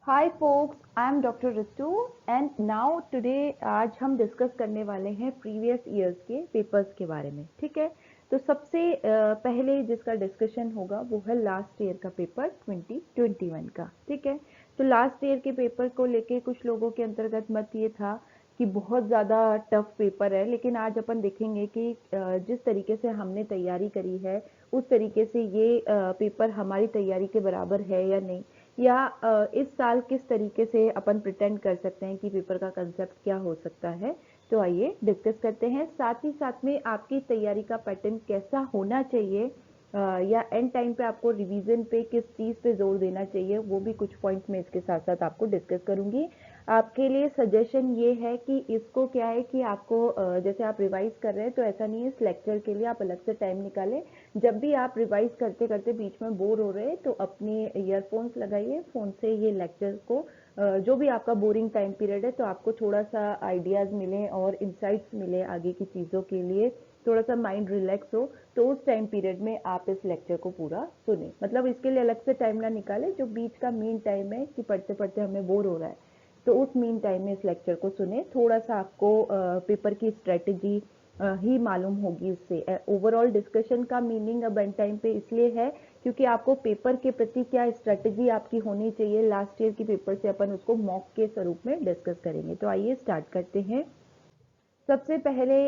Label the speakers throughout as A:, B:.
A: Hi folks, I am doctor Ritu and now today आज हम discuss करने वाले हैं प्रीवियस ईयर्स के पेपर्स के बारे में। ठीक है, तो सबसे पहले जिसका डिस्कशन होगा वो है लास्ट ईयर का पेपर 2021 का। ठीक है, तो लास्ट ईयर के पेपर को लेके कुछ लोगों के अंतर्गत मत ये था कि बहुत ज़्यादा टफ पेपर है, लेकिन आज अपन देखेंगे कि जिस तरीके से हमने तैयारी करी है उस तरीके से ये पेपर हमारी तैयारी के बराबर है या नहीं, या इस साल किस तरीके से अपन प्रिटेंड कर सकते हैं कि पेपर का कंसेप्ट क्या हो सकता है। तो आइए डिस्कस करते हैं। साथ ही साथ में आपकी तैयारी का पैटर्न कैसा होना चाहिए, या एंड टाइम पे आपको रिवीजन पे किस चीज़ पे जोर देना चाहिए, वो भी कुछ पॉइंट्स में इसके साथ साथ आपको डिस्कस करूंगी। आपके लिए सजेशन ये है कि इसको क्या है कि आपको जैसे आप रिवाइज कर रहे हैं तो ऐसा नहीं है, इस लेक्चर के लिए आप अलग से टाइम निकालें। जब भी आप रिवाइज करते करते बीच में बोर हो रहे हैं तो अपने ईयरफोन्स लगाइए, फ़ोन से ये लेक्चर को जो भी आपका बोरिंग टाइम पीरियड है तो आपको थोड़ा सा आइडियाज़ मिले और इंसाइट्स मिले आगे की चीज़ों के लिए, थोड़ा सा माइंड रिलैक्स हो, तो उस टाइम पीरियड में आप इस लेक्चर को पूरा सुने। मतलब इसके लिए अलग से टाइम ना निकालें, जो बीच का मेन टाइम है कि पढ़ते पढ़ते हमें बोर हो रहा है तो उस मेन टाइम में इस लेक्चर को सुने। थोड़ा सा आपको पेपर की स्ट्रेटजी ही मालूम होगी इससे। ओवरऑल डिस्कशन का मीनिंग अब एंड टाइम पे इसलिए है क्योंकि आपको पेपर के प्रति क्या स्ट्रेटजी आपकी होनी चाहिए लास्ट ईयर की पेपर से अपन उसको मॉक के स्वरूप में डिस्कस करेंगे। तो आइए स्टार्ट करते हैं। सबसे पहले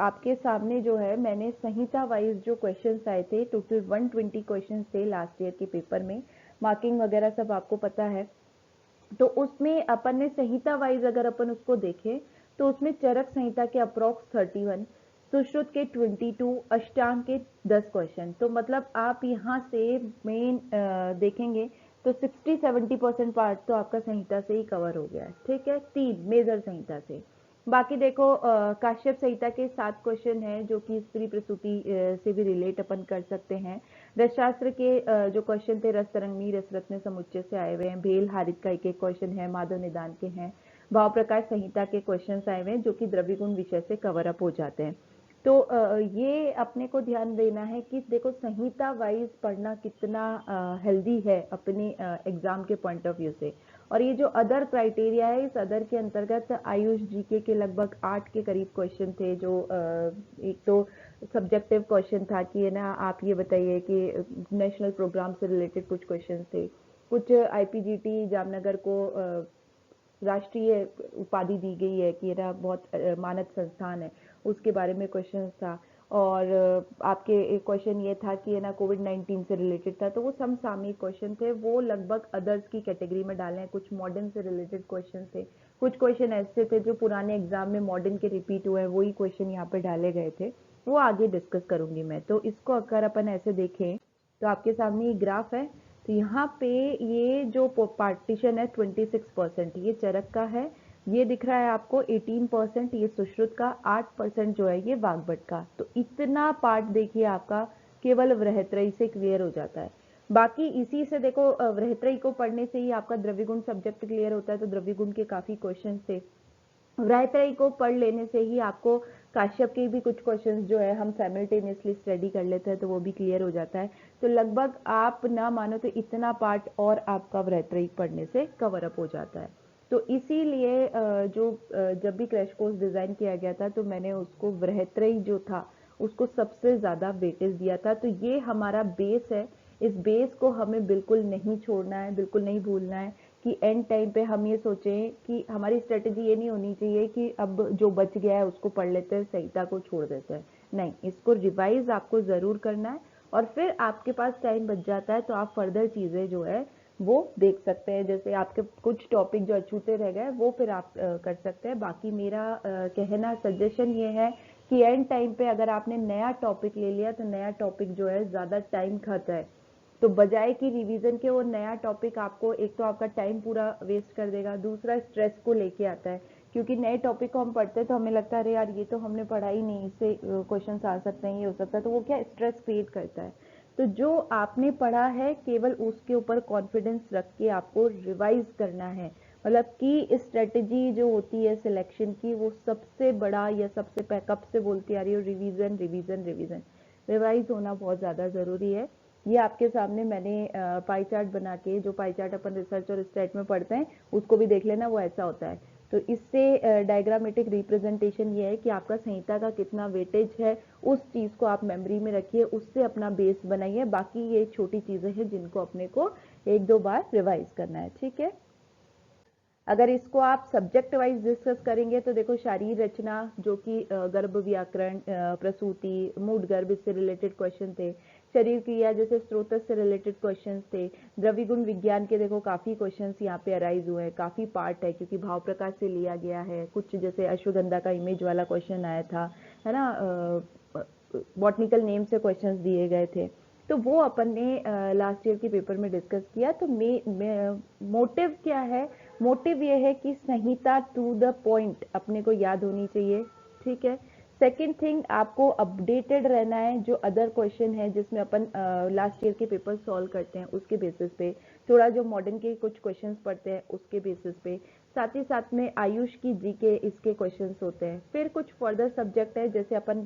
A: आपके सामने जो है मैंने संहिता वाइज जो क्वेश्चंस आए थे, टोटल 120 क्वेश्चंस थे लास्ट ईयर के पेपर में। मार्किंग वगैरह सब आपको पता है। तो उसमें अपन ने संहिता वाइज अगर अपन उसको देखें तो उसमें चरक संहिता के अप्रोक्स 31, सुश्रुत के 22, अष्टांग के 10 क्वेश्चन। तो मतलब आप यहाँ से मेन देखेंगे तो 60-70% पार्ट तो आपका संहिता से ही कवर हो गया है। ठीक है, 3 मेजर संहिता से। बाकी देखो काश्यप संहिता के 7 क्वेश्चन है जो कि स्त्री प्रसूति से भी रिलेट अपन कर सकते हैं। रसशास्त्र के जो क्वेश्चन थे रस तरंगनी रस रत्न समुच्चय से आए हुए हैं। भेल हारित का एक क्वेश्चन है, माधव निदान के हैं। भाव प्रकाश संहिता के क्वेश्चन आए हुए हैं जो कि द्रव्य गुण विषय से कवर अप हो जाते हैं। तो ये अपने को ध्यान देना है कि देखो संहिता वाइज पढ़ना कितना हेल्दी है अपने एग्जाम के पॉइंट ऑफ व्यू से। और ये जो अदर क्राइटेरिया है, इस अदर के अंतर्गत आयुष जीके के लगभग 8 के करीब क्वेश्चन थे, जो एक तो सब्जेक्टिव क्वेश्चन था कि है ना आप ये बताइए कि नेशनल प्रोग्राम से रिलेटेड कुछ क्वेश्चन थे। कुछ आईपीजीटी जामनगर को राष्ट्रीय उपाधि दी गई है कि ना बहुत मानद संस्थान है, उसके बारे में क्वेश्चन था। और आपके एक क्वेश्चन ये था कि है ना कोविड-19 से रिलेटेड था, तो वो समसामयिक क्वेश्चन थे, वो लगभग अदर्स की कैटेगरी में डाले हैं। कुछ मॉडर्न से रिलेटेड क्वेश्चन थे, कुछ क्वेश्चन ऐसे थे जो पुराने एग्जाम में मॉडर्न के रिपीट हुए हैं, वही क्वेश्चन यहाँ पे डाले गए थे, वो आगे डिस्कस करूंगी मैं। तो इसको अगर अपन ऐसे देखें तो आपके सामने ये ग्राफ है। तो यहाँ पे ये जो पार्टीशन है 26%, ये चरक का है। ये दिख रहा है आपको 18%, ये सुश्रुत का। 8% जो है ये वाग्भट का। तो इतना पार्ट देखिए आपका केवल वृहत्रयी से क्लियर हो जाता है। बाकी इसी से देखो वृहत्रयी को पढ़ने से ही आपका द्रव्य गुण सब्जेक्ट क्लियर होता है, तो द्रव्य गुण के काफी क्वेश्चन थे। वृहत्रयी को पढ़ लेने से ही आपको काश्यप के भी कुछ क्वेश्चंस जो है हम साइमल्टेनियसली स्टडी कर लेते हैं तो वो भी क्लियर हो जाता है। तो लगभग आप ना मानो तो इतना पार्ट और आपका वृहत्रयी पढ़ने से कवर अप हो जाता है। तो इसीलिए जब भी क्रैश कोर्स डिजाइन किया गया था तो मैंने उसको वृहत्रयी जो था उसको सबसे ज्यादा वेटेज दिया था। तो ये हमारा बेस है, इस बेस को हमें बिल्कुल नहीं छोड़ना है, बिल्कुल नहीं भूलना है कि एंड टाइम पे हम ये सोचें कि हमारी स्ट्रेटेजी ये नहीं होनी चाहिए कि अब जो बच गया है उसको पढ़ लेते हैं, संहिता को छोड़ देते हैं। नहीं, इसको रिवाइज आपको जरूर करना है और फिर आपके पास टाइम बच जाता है तो आप फर्दर चीजें जो है वो देख सकते हैं। जैसे आपके कुछ टॉपिक जो अछूते रह गए वो फिर आप कर सकते हैं। बाकी मेरा कहना सजेशन ये है कि एंड टाइम पे अगर आपने नया टॉपिक ले लिया तो नया टॉपिक जो है ज्यादा टाइम खाता है, तो बजाय कि रिवीजन के वो नया टॉपिक आपको एक तो आपका टाइम पूरा वेस्ट कर देगा, दूसरा स्ट्रेस को लेके आता है। क्योंकि नए टॉपिक को हम पढ़ते हैं तो हमें लगता है अरे यार ये तो हमने पढ़ा ही नहीं, इससे क्वेश्चन आ सकते हैं, ये हो सकता है, तो वो क्या स्ट्रेस क्रिएट करता है। तो जो आपने पढ़ा है केवल उसके ऊपर कॉन्फिडेंस रख के आपको रिवाइज करना है। मतलब कि स्ट्रेटेजी जो होती है सिलेक्शन की वो सबसे बड़ा या सबसे कब से बोलती आ रही हो, रिवीजन रिवीजन रिवीजन, रिवाइज होना बहुत ज़्यादा ज़रूरी है। ये आपके सामने मैंने पाई चार्ट बना के, जो पाई चार्ट अपन रिसर्च और स्टैट में पढ़ते हैं उसको भी देख लेना, वो ऐसा होता है। तो इससे डायग्रामेटिक रिप्रेजेंटेशन ये है कि आपका संहिता का कितना वेटेज है, उस चीज को आप मेमोरी में रखिए, उससे अपना बेस बनाइए। बाकी ये छोटी चीजें हैं जिनको अपने को एक दो बार रिवाइज करना है, ठीक है। अगर इसको आप सब्जेक्ट वाइज डिस्कस करेंगे तो देखो, शारीर रचना जो कि गर्भ व्याकरण, प्रसूति, मूड गर्भ, इससे रिलेटेड क्वेश्चन थे। शरीर क्रिया जैसे स्रोतस से रिलेटेड क्वेश्चंस थे। द्रव्य गुण विज्ञान के देखो काफी क्वेश्चंस यहाँ पे अराइज हुए हैं, काफी पार्ट है क्योंकि भाव प्रकाश से लिया गया है। कुछ जैसे अश्वगंधा का इमेज वाला क्वेश्चन आया था, है ना, बॉटनिकल नेम से क्वेश्चंस दिए गए थे। तो वो अपन ने लास्ट ईयर के पेपर में डिस्कस किया। तो मोटिव क्या है? मोटिव ये है कि संहिता टू द पॉइंट अपने को याद होनी चाहिए, ठीक है। सेकेंड थिंग, आपको अपडेटेड रहना है। जो अदर क्वेश्चन है जिसमें अपन लास्ट ईयर के पेपर सॉल्व करते हैं उसके बेसिस पे, थोड़ा जो मॉडर्न के कुछ क्वेश्चंस पढ़ते हैं उसके बेसिस पे, साथ ही साथ में आयुष की जीके इसके क्वेश्चंस होते हैं। फिर कुछ फर्दर सब्जेक्ट है जैसे अपन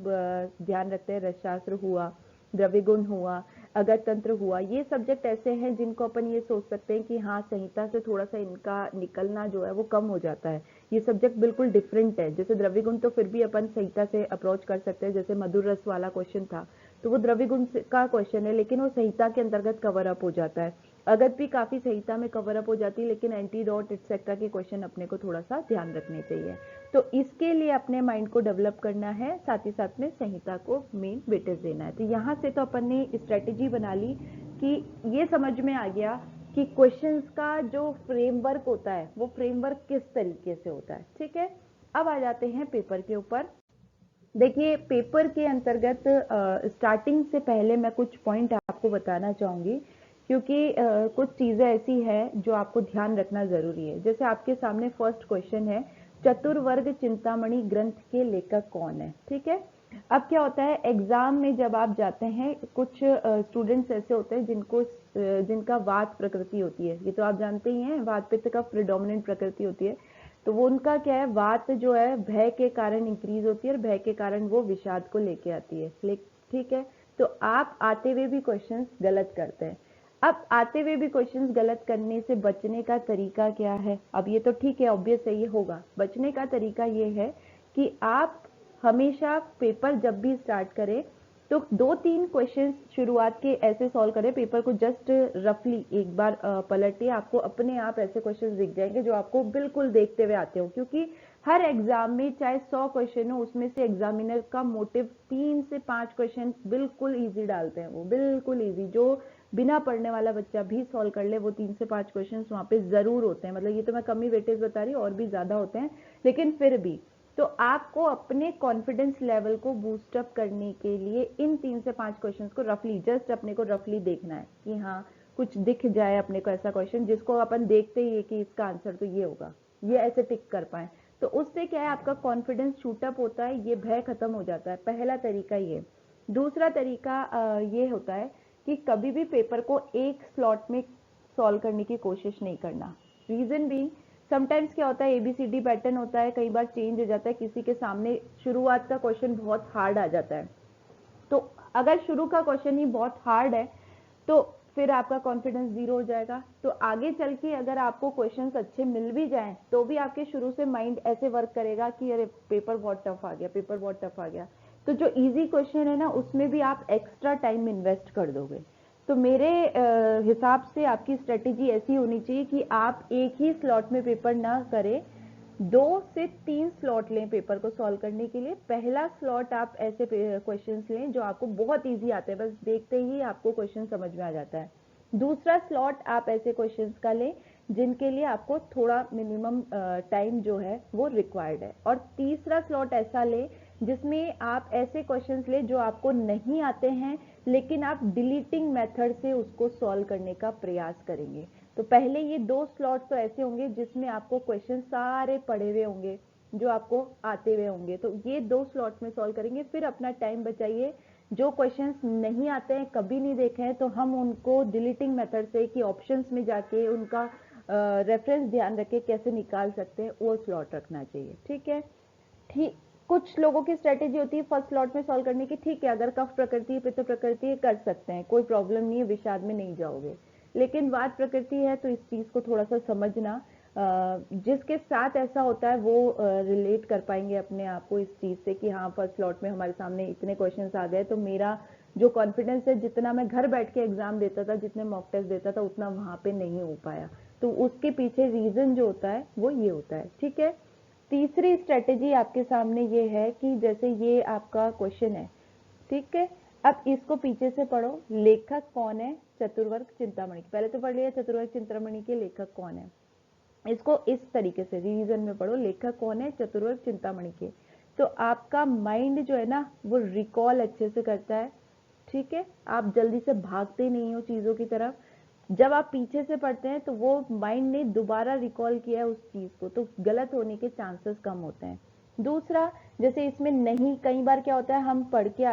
A: ध्यान रखते हैं, रसशास्त्र हुआ, द्रव्य गुण हुआ, अगर तंत्र हुआ। ये सब्जेक्ट ऐसे हैं जिनको अपन ये सोच सकते हैं कि हाँ, संहिता से थोड़ा सा इनका निकलना जो है वो कम हो जाता है। ये सब्जेक्ट बिल्कुल डिफरेंट है। जैसे द्रव्य गुण तो फिर भी अपन संहिता से अप्रोच कर सकते हैं, जैसे मधुर रस वाला क्वेश्चन था तो वो द्रव्य गुण का क्वेश्चन है, लेकिन वो संहिता के अंतर्गत कवर अप हो जाता है। अगर भी काफी संहिता में कवर अप हो जाती है, लेकिन एंटीडोट एक्सेट्रा के क्वेश्चन अपने को थोड़ा सा ध्यान रखने चाहिए। तो इसके लिए अपने माइंड को डेवलप करना है, साथ ही साथ में संहिता को मेन वेटेज देना है। तो यहाँ से तो अपन ने स्ट्रेटेजी बना ली कि ये समझ में आ गया कि क्वेश्चंस का जो फ्रेमवर्क होता है वो फ्रेमवर्क किस तरीके से होता है, ठीक है। अब आ जाते हैं पेपर के ऊपर। देखिए, पेपर के अंतर्गत स्टार्टिंग से पहले मैं कुछ पॉइंट आपको बताना चाहूंगी, क्योंकि कुछ चीजें ऐसी हैं जो आपको ध्यान रखना जरूरी है। जैसे आपके सामने फर्स्ट क्वेश्चन है, चतुर्वर्ग चिंतामणि ग्रंथ के लेखक कौन है, ठीक है। अब क्या होता है, एग्जाम में जब आप जाते हैं, कुछ स्टूडेंट्स ऐसे होते हैं जिनका वात प्रकृति होती है। ये तो आप जानते ही हैं, वात पित्त का प्रिडोमिनेंट प्रकृति होती है। तो वो उनका क्या है, वात जो है भय के कारण इंक्रीज होती है और भय के कारण वो विषाद को लेके आती है, ठीक है। तो आप आते हुए भी क्वेश्चंस गलत करते हैं। अब आते हुए भी क्वेश्चंस गलत करने से बचने का तरीका क्या है? अब ये तो ठीक है, ऑब्वियस है, ये होगा। बचने का तरीका ये है कि आप हमेशा पेपर जब भी स्टार्ट करें तो 2-3 क्वेश्चंस शुरुआत के ऐसे सॉल्व करें, पेपर को जस्ट रफली एक बार पलटिए, आपको अपने आप ऐसे क्वेश्चंस दिख जाएंगे जो आपको बिल्कुल देखते हुए आते हो। क्योंकि हर एग्जाम में चाहे 100 क्वेश्चन हो, उसमें से एग्जामिनर का मोटिव 3 से 5 क्वेश्चन बिल्कुल ईजी डालते हैं, वो बिल्कुल ईजी, जो बिना पढ़ने वाला बच्चा भी सॉल्व कर ले, वो 3 से 5 क्वेश्चन वहां पे जरूर होते हैं। मतलब ये तो मैं कम ही वेटेज बता रही हूँ, और भी ज्यादा होते हैं, लेकिन फिर भी। तो आपको अपने कॉन्फिडेंस लेवल को बूस्ट अप करने के लिए इन 3 से 5 क्वेश्चंस को रफली, जस्ट अपने को रफली देखना है कि हाँ, कुछ दिख जाए अपने को ऐसा क्वेश्चन जिसको अपन देखते ही है कि इसका आंसर तो ये होगा, ये ऐसे टिक कर पाए। तो उससे क्या है, आपका कॉन्फिडेंस शूटअप होता है, ये भय खत्म हो जाता है। पहला तरीका ये। दूसरा तरीका ये होता है कि कभी भी पेपर को एक स्लॉट में सॉल्व करने की कोशिश नहीं करना। रीजन भी, समटाइम्स क्या होता है, एबीसीडी पैटर्न होता है, कई बार चेंज हो जाता है, किसी के सामने शुरुआत का क्वेश्चन बहुत हार्ड आ जाता है। तो अगर शुरू का क्वेश्चन ही बहुत हार्ड है तो फिर आपका कॉन्फिडेंस जीरो हो जाएगा। तो आगे चल के अगर आपको क्वेश्चंस अच्छे मिल भी जाएं तो भी आपके शुरू से माइंड ऐसे वर्क करेगा कि अरे पेपर बहुत टफ आ गया, पेपर बहुत टफ आ गया। तो जो इजी क्वेश्चन है ना, उसमें भी आप एक्स्ट्रा टाइम इन्वेस्ट कर दोगे। तो मेरे हिसाब से आपकी स्ट्रेटेजी ऐसी होनी चाहिए कि आप एक ही स्लॉट में पेपर ना करें, 2 से 3 स्लॉट लें पेपर को सॉल्व करने के लिए। पहला स्लॉट आप ऐसे क्वेश्चंस लें जो आपको बहुत इजी आते हैं, बस देखते ही आपको क्वेश्चन समझ में आ जाता है। दूसरा स्लॉट आप ऐसे क्वेश्चंस का लें जिनके लिए आपको थोड़ा मिनिमम टाइम जो है वो रिक्वायर्ड है। और तीसरा स्लॉट ऐसा लें जिसमें आप ऐसे क्वेश्चंस लें जो आपको नहीं आते हैं, लेकिन आप डिलीटिंग मेथड से उसको सॉल्व करने का प्रयास करेंगे। तो पहले ये 2 स्लॉट तो ऐसे होंगे जिसमें आपको क्वेश्चन सारे पढ़े हुए होंगे, जो आपको आते हुए होंगे। तो ये 2 स्लॉट में सॉल्व करेंगे। फिर अपना टाइम बचाइए। जो क्वेश्चंस नहीं आते हैं, कभी नहीं देखे हैं, तो हम उनको डिलीटिंग मेथड से कि ऑप्शंस में जाके उनका रेफरेंस ध्यान रखे कैसे निकाल सकते हैं, वो स्लॉट रखना चाहिए, ठीक है। ठीक, कुछ लोगों की स्ट्रेटेजी होती है फर्स्ट स्लॉट में सॉल्व करने की, ठीक है अगर कफ प्रकृति है पित्त प्रकृति है कर सकते हैं, कोई प्रॉब्लम नहीं है, विषाद में नहीं जाओगे। लेकिन वात प्रकृति है तो इस चीज को थोड़ा सा समझना, जिसके साथ ऐसा होता है वो रिलेट कर पाएंगे अपने आप को इस चीज से कि हाँ फर्स्ट स्लॉट में हमारे सामने इतने क्वेश्चंस आ गए, तो मेरा जो कॉन्फिडेंस है जितना मैं घर बैठ के एग्जाम देता था, जितने मॉक टेस्ट देता था, उतना वहां पे नहीं हो पाया। तो उसके पीछे रीजन जो होता है वो ये होता है, ठीक है। तीसरी स्ट्रेटेजी आपके सामने ये है कि जैसे ये आपका क्वेश्चन है, ठीक है, अब इसको पीछे से पढ़ो, लेखक कौन है चतुर्वर्ग चिंतामणि। पहले तो पढ़ लिया चतुर्वर्ग चिंतामणि के लेखक कौन है, इसको इस तरीके से रिवीजन में पढ़ो, लेखक कौन है चतुर्वर्ग चिंतामणि के। तो आपका माइंड जो है ना वो रिकॉल अच्छे से करता है, ठीक है, आप जल्दी से भागते नहीं हो चीजों की तरफ। जब आप पीछे से पढ़ते हैं तो वो माइंड ने दोबारा रिकॉल किया है उस चीज को, तो गलत होने के चांसेस कम होते हैं। दूसरा, जैसे इसमें नहीं, कई बार क्या होता है हम पढ़ के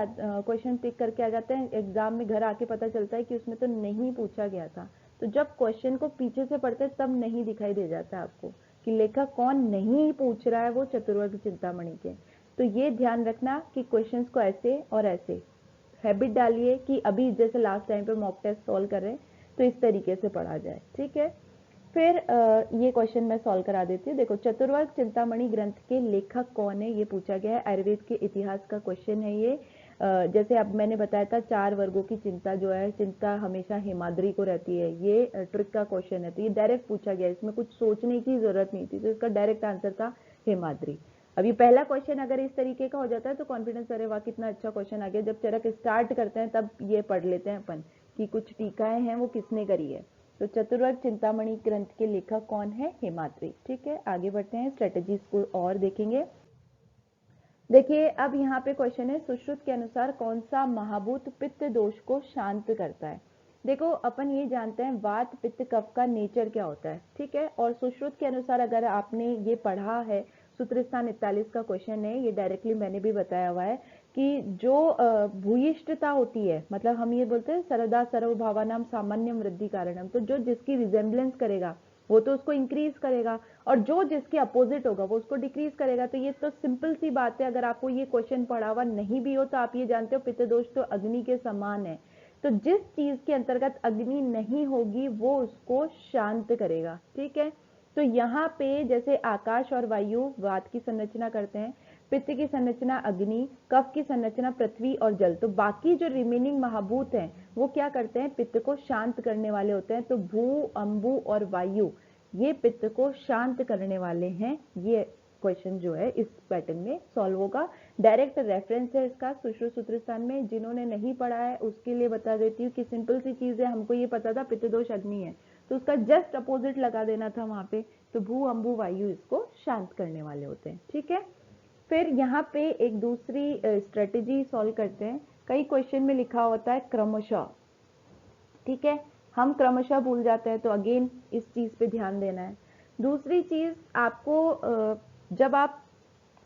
A: क्वेश्चन पिक करके आ जाते हैं, एग्जाम में घर आके पता चलता है कि उसमें तो नहीं पूछा गया था। तो जब क्वेश्चन को पीछे से पढ़ते हैं तब नहीं दिखाई दे जाता है आपको कि लेखक कौन नहीं पूछ रहा है वो चतुर्वर्ग चिंतामणि के। तो ये ध्यान रखना कि क्वेश्चंस को ऐसे और ऐसे हैबिट डालिए कि अभी जैसे लास्ट टाइम पे मॉक टेस्ट सॉल्व कर रहे हैं तो इस तरीके से पढ़ा जाए, ठीक है। फिर ये क्वेश्चन मैं सॉल्व करा देती हूँ। देखो, चतुर्वर्ग चिंतामणि ग्रंथ के लेखक कौन है ये पूछा गया है, आयुर्वेद के इतिहास का क्वेश्चन है ये। जैसे अब मैंने बताया था 4 वर्गों की चिंता जो है, चिंता हमेशा हेमाद्री को रहती है, ये ट्रिक का क्वेश्चन है, तो ये डायरेक्ट पूछा गया, इसमें कुछ सोचने की जरूरत नहीं थी, तो इसका डायरेक्ट आंसर था हेमाद्री। अभी पहला क्वेश्चन अगर इस तरीके का हो जाता है तो कॉन्फिडेंस, अरे वाह कितना अच्छा क्वेश्चन आ गया, जब चरक स्टार्ट करते हैं तब ये पढ़ लेते हैं अपन कि कुछ टीकाएं हैं वो किसने करी है। तो चतुर्वर्ग चिंतामणि ग्रंथ के लेखक कौन है, हेमाद्री, ठीक है। आगे बढ़ते हैं, स्ट्रेटेजीज को और देखेंगे। देखिए अब यहाँ पे क्वेश्चन है, सुश्रुत के अनुसार कौन सा महाभूत पित्त दोष को शांत करता है। देखो अपन ये जानते हैं वात पित्त कफ का नेचर क्या होता है, ठीक है, और सुश्रुत के अनुसार अगर आपने ये पढ़ा है, सूत्र स्थान 41 का क्वेश्चन है, ये डायरेक्टली मैंने भी बताया हुआ है कि जो भूयिष्ठता होती है, मतलब हम ये बोलते हैं सर्वदा सर्वभावानाम सामान्यम वृद्धि कारणम, तो जो जिसकी रिजेम्बलेंस करेगा वो तो उसको इंक्रीज करेगा, और जो जिसके अपोजिट होगा वो उसको डिक्रीज करेगा। तो ये तो सिंपल सी बात है, अगर आपको ये क्वेश्चन पढ़ा हुआ नहीं भी हो तो आप ये जानते हो पित्त दोष तो अग्नि के समान है, तो जिस चीज के अंतर्गत अग्नि नहीं होगी वो उसको शांत करेगा, ठीक है। तो यहाँ पे जैसे आकाश और वायु वात की संरचना करते हैं, पित्त की संरचना अग्नि, कफ की संरचना पृथ्वी और जल, तो बाकी जो रिमेनिंग महाभूत हैं वो क्या करते हैं, पित्त को शांत करने वाले होते हैं। तो भू, अंबु और वायु ये पित्त को शांत करने वाले हैं। ये क्वेश्चन जो है इस पैटर्न में सॉल्व होगा, डायरेक्ट रेफरेंस है इसका सुश्रुत सूत्र स्थान में। जिन्होंने नहीं पढ़ा है उसके लिए बता देती हूँ कि सिंपल सी चीज है, हमको ये पता था पित्त दोष अग्नि है तो उसका जस्ट अपोजिट लगा देना था वहां पे, तो भू अंबु वायु इसको शांत करने वाले होते हैं, ठीक है। फिर यहाँ पे एक दूसरी स्ट्रेटेजी सॉल्व करते हैं। कई क्वेश्चन में लिखा होता है क्रमशः, ठीक है, हम क्रमशः भूल जाते हैं, तो अगेन इस चीज पे ध्यान देना है। दूसरी चीज आपको जब आप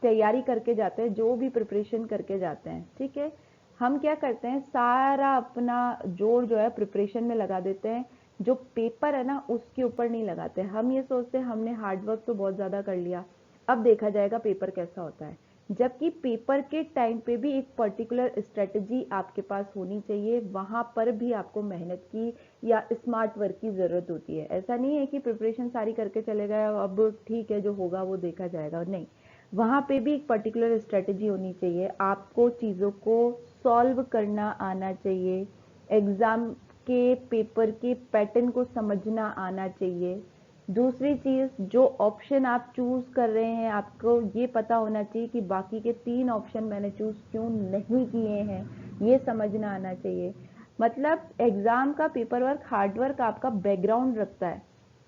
A: तैयारी करके जाते हैं, जो भी प्रिपरेशन करके जाते हैं, ठीक है, हम क्या करते हैं सारा अपना जोर जो है प्रिपरेशन में लगा देते हैं, जो पेपर है ना उसके ऊपर नहीं लगाते। हम ये सोचते हैं हमने हार्डवर्क तो बहुत ज्यादा कर लिया, अब देखा जाएगा पेपर कैसा होता है, जबकि पेपर के टाइम पे भी एक पर्टिकुलर स्ट्रेटजी आपके पास होनी चाहिए, वहां पर भी आपको मेहनत की या स्मार्ट वर्क की जरूरत होती है। ऐसा नहीं है कि प्रिपरेशन सारी करके चले गए अब ठीक है जो होगा वो देखा जाएगा, नहीं, वहां पे भी एक पर्टिकुलर स्ट्रेटजी होनी चाहिए, आपको चीजों को सॉल्व करना आना चाहिए, एग्जाम के पेपर के पैटर्न को समझना आना चाहिए। दूसरी चीज, जो ऑप्शन आप चूज कर रहे हैं आपको ये पता होना चाहिए कि बाकी के 3 ऑप्शन मैंने चूज क्यों नहीं किए हैं, ये समझना आना चाहिए। मतलब एग्जाम का पेपर वर्क हार्डवर्क आपका बैकग्राउंड रखता है,